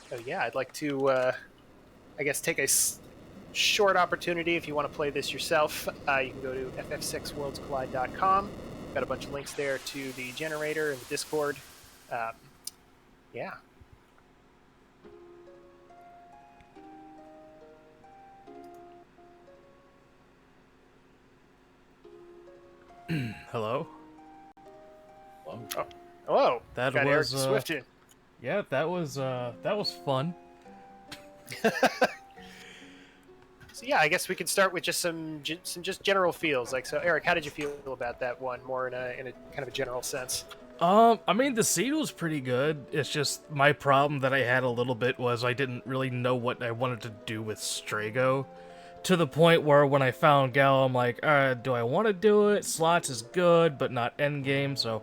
So yeah, I'd like to, I guess, take a short opportunity. If you want to play this yourself, you can go to ff6worldscollide.com. Got a bunch of links there to the generator and the Discord. Yeah. Hello. Oh, hello. That Got Erik was Swift in. Yeah, that was fun. So yeah, I guess we could start with just some general feels. Like, so Erik, how did you feel about that one, more in a kind of a general sense? I mean, the seed was pretty good. It's just my problem that I had a little bit was I didn't really know what I wanted to do with Strago, to the point where when I found Gal, I'm like, do I want to do it? Slots is good, but not endgame, so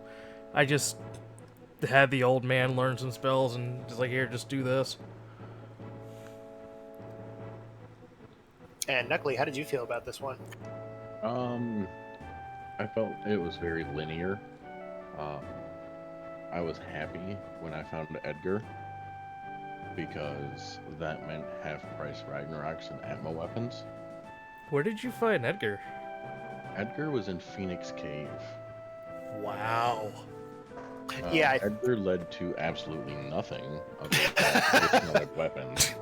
I just had the old man learn some spells and just like, here, just do this. And Knuckly, how did you feel about this one? I felt it was very linear. I was happy when I found Edgar because that meant half-price Ragnaroks and Atma weapons. Where did you find Edgar? Edgar was in Phoenix Cave. Wow. Yeah, Edgar led to absolutely nothing other than discounted weapons.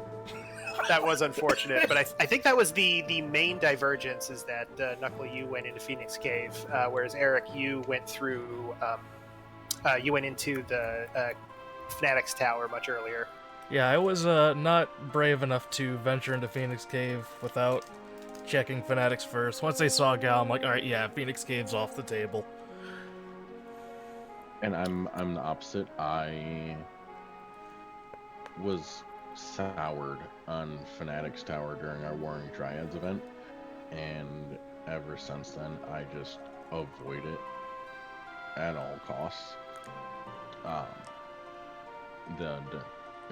that was unfortunate, but I think that was the main divergence is that Knuckle, you went into Phoenix Cave, whereas Eric, you went through, you went into the Fanatics Tower much earlier. Yeah, I was not brave enough to venture into Phoenix Cave without checking Fanatics first. Once I saw Gal, I'm like, alright, yeah, Phoenix Cave's off the table. And I'm the opposite. I was soured on Fanatics Tower during our Warring Triads event, and ever since then, I just avoid it at all costs.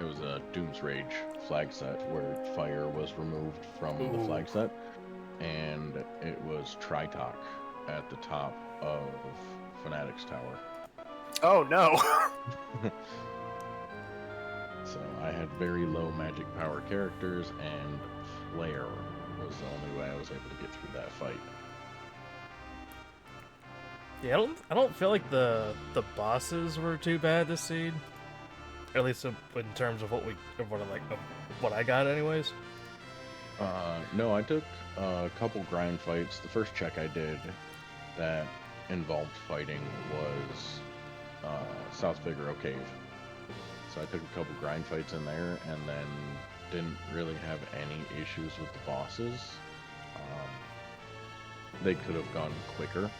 It was a Doom's Rage flag set where fire was removed from the flag set, and it was Tritok at the top of Fanatics Tower. Oh no! So I had very low magic power characters, and Flare was the only way I was able to get through that fight. Yeah, I don't feel like the bosses were too bad this seed. At least in terms of what I got anyways. No, I took a couple grind fights. The first check I did that involved fighting was South Figaro Cave. So I took a couple grind fights in there, and then didn't really have any issues with the bosses. They could have gone quicker.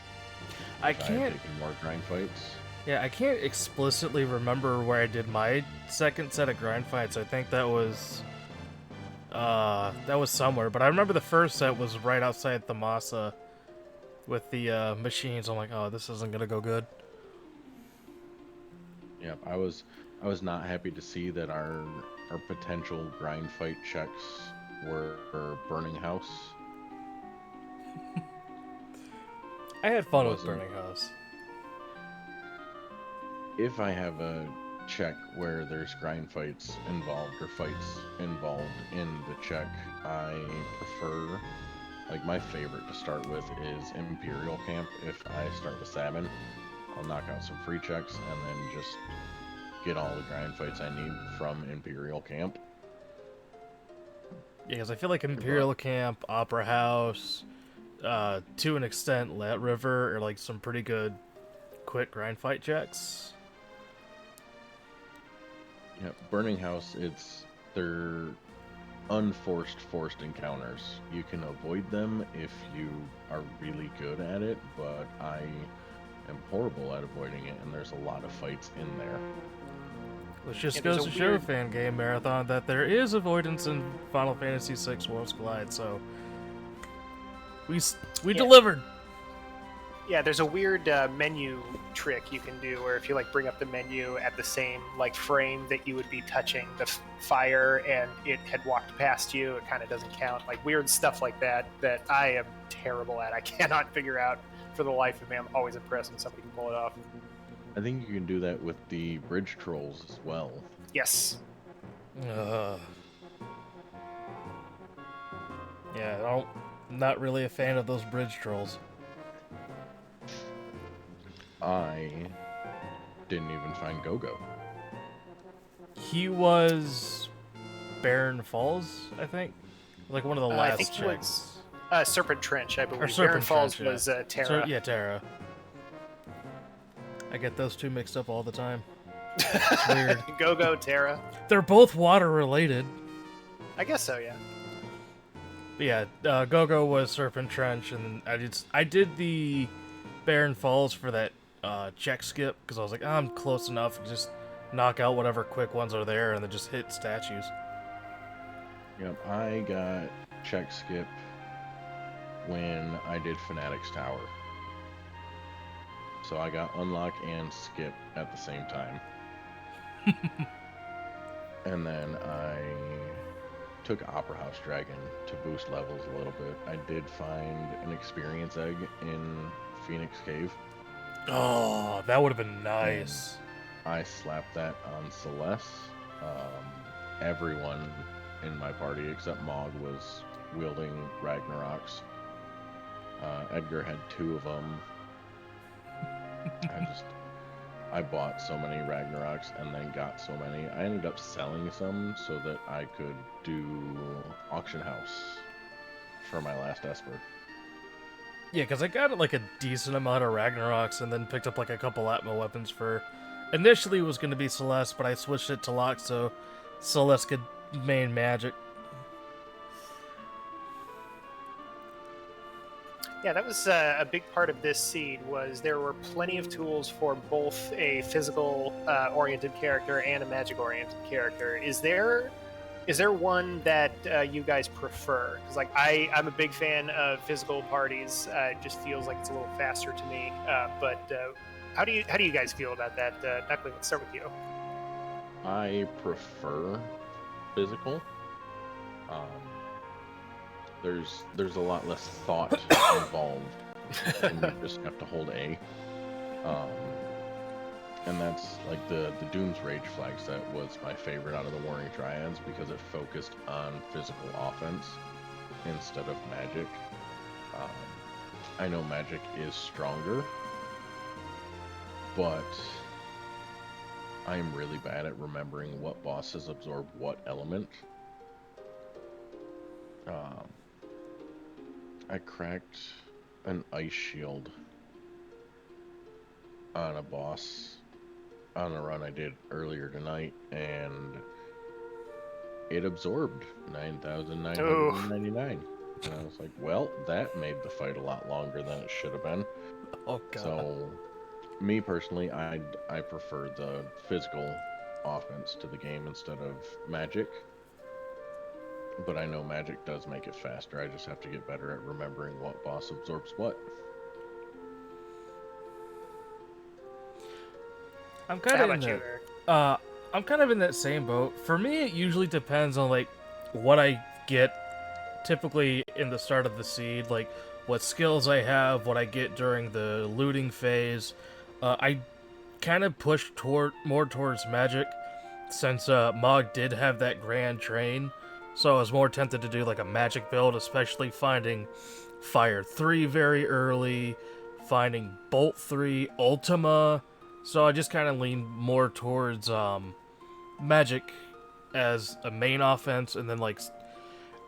I if I can't. had taken more grind fights. Yeah, I can't explicitly remember where I did my second set of grind fights. I think that was somewhere, but I remember the first set was right outside the Masa with the machines. I'm like, oh, this isn't gonna go good. Yeah, I was not happy to see that our potential grind fight checks were Burning House. I had fun with Wasn't- Burning House. If I have a check where there's grind fights involved or fights involved in the check, I prefer, like, my favorite to start with is Imperial Camp. If I start with Sabin, I'll knock out some free checks and then just get all the grind fights I need from Imperial Camp. Yeah, because I feel like Imperial Camp, Opera House, to an extent, Let River are like some pretty good quick grind fight checks. Yeah, Burning House, they're unforced forced encounters. You can avoid them if you are really good at it, but I am horrible at avoiding it, and there's a lot of fights in there. Which just Yeah, there's goes a to show weird- Fangame Marathon that there is avoidance in Final Fantasy VI Worlds Collide, so we delivered. Yeah, there's a weird menu trick you can do where if you like bring up the menu at the same like frame that you would be touching the fire and it had walked past you, it kind of doesn't count. Like weird stuff like that I am terrible at. I cannot figure out for the life of me. I'm always impressed when somebody can pull it off. I think you can do that with the bridge trolls as well. Yes. Yeah, I'm not really a fan of those bridge trolls. I didn't even find Go-Go. He was Barren Falls, I think. Like one of the I last think he checks. was Serpent Trench, I believe. Serpent Barren Falls Trench, yeah. was Terra. So, yeah, Terra. I get those two mixed up all the time. It's weird. Go Terra. They're both water related. I guess so, yeah. But yeah, Go-Go was Serpent Trench, and I did the Barren Falls for that check skip because I was like, I'm close enough. Just knock out whatever quick ones are there, and then just hit statues. Yep, I got check skip when I did Fanatics Tower. So I got unlock and skip at the same time. And then I took Opera House Dragon to boost levels a little bit. I did find an experience egg in Phoenix Cave. Oh, that would have been nice. I slapped that on Celeste. Everyone in my party except Mog was wielding Ragnaroks. Edgar had 2 of them. I bought so many Ragnaroks and then got so many. I ended up selling some so that I could do auction house for my last Esper. Yeah, because I got like a decent amount of Ragnaroks and then picked up like a couple Atma weapons for... Initially it was going to be Celeste, but I switched it to Locke so Celeste could main magic. Yeah, that was a big part of this seed. Was there were plenty of tools for both a physical oriented character and a magic oriented character. Is there one that you guys prefer? Because like I'm a big fan of physical parties. It just feels like it's a little faster to me. But how do you guys feel about that? Knuckly, let's start with you. I prefer physical. There's a lot less thought involved, and you just have to hold A. And that's like the Doom's Rage flag set was my favorite out of the Warring Triads because it focused on physical offense instead of magic. I know magic is stronger, but I'm really bad at remembering what bosses absorb what element. I cracked an ice shield on a boss on a run I did earlier tonight, and it absorbed 9,999. And I was like, well, that made the fight a lot longer than it should have been. Oh god. So, me personally, I prefer the physical offense to the game instead of magic. But I know magic does make it faster. I just have to get better at remembering what boss absorbs what. I'm kind How of about in you, that. Eric? I'm kind of in that same boat. For me, it usually depends on like what I get typically in the start of the seed, like what skills I have, what I get during the looting phase. I kind of push more towards magic since Mog did have that grand train, so I was more tempted to do like a magic build, especially finding Fire 3 very early, finding Bolt 3, Ultima. So I just kind of lean more towards magic as a main offense, and then like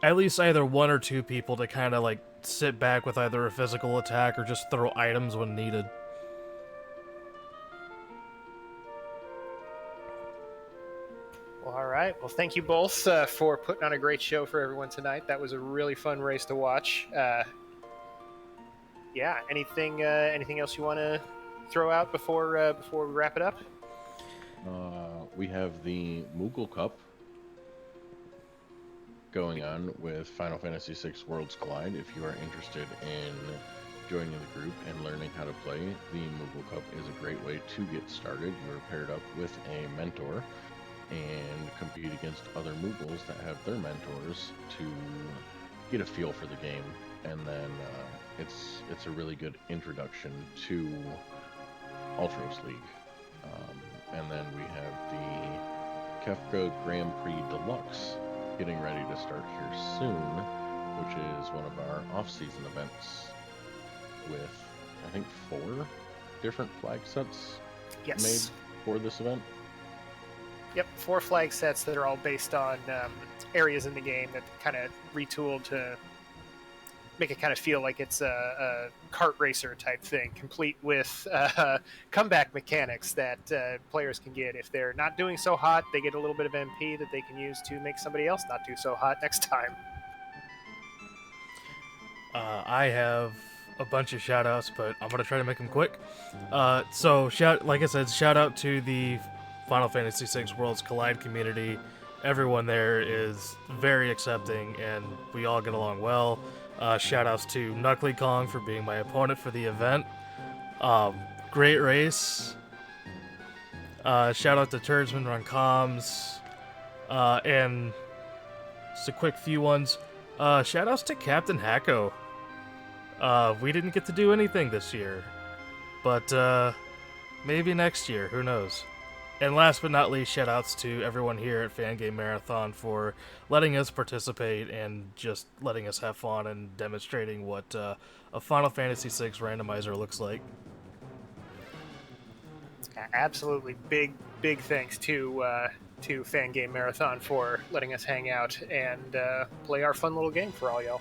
at least either 1 or 2 people to kind of like sit back with either a physical attack or just throw items when needed. Well, all right. Well, thank you both for putting on a great show for everyone tonight. That was a really fun race to watch. Yeah. Anything else you want to throw out before we wrap it up? We have the Moogle Cup going on with Final Fantasy VI Worlds Collide. If you are interested in joining the group and learning how to play, the Moogle Cup is a great way to get started. You are paired up with a mentor and compete against other Moogles that have their mentors to get a feel for the game. And then it's a really good introduction to Ultros League. And then we have the Kefka Grand Prix Deluxe getting ready to start here soon, which is one of our off-season events with, I think, 4 different flag sets Yes. made for this event. Yep. 4 flag sets that are all based on areas in the game that kind of retooled to make it kind of feel like it's a kart racer type thing, complete with comeback mechanics that players can get. If they're not doing so hot, they get a little bit of MP that they can use to make somebody else not do so hot next time. I have a bunch of shout outs, but I'm going to try to make them quick. So, like I said, shout out to the Final Fantasy VI Worlds Collide community. Everyone there is very accepting, and we all get along well. Shout outs to Knuckleykong for being my opponent for the event. Great race. Shout out to Turdsman Run Comms. And just a quick few ones. Shout outs to Captain Hacko. We didn't get to do anything this year, but maybe next year, who knows. And last but not least, shoutouts to everyone here at Fangame Marathon for letting us participate and just letting us have fun and demonstrating what a Final Fantasy VI randomizer looks like. Absolutely, big thanks to Fangame Marathon for letting us hang out and play our fun little game for all y'all.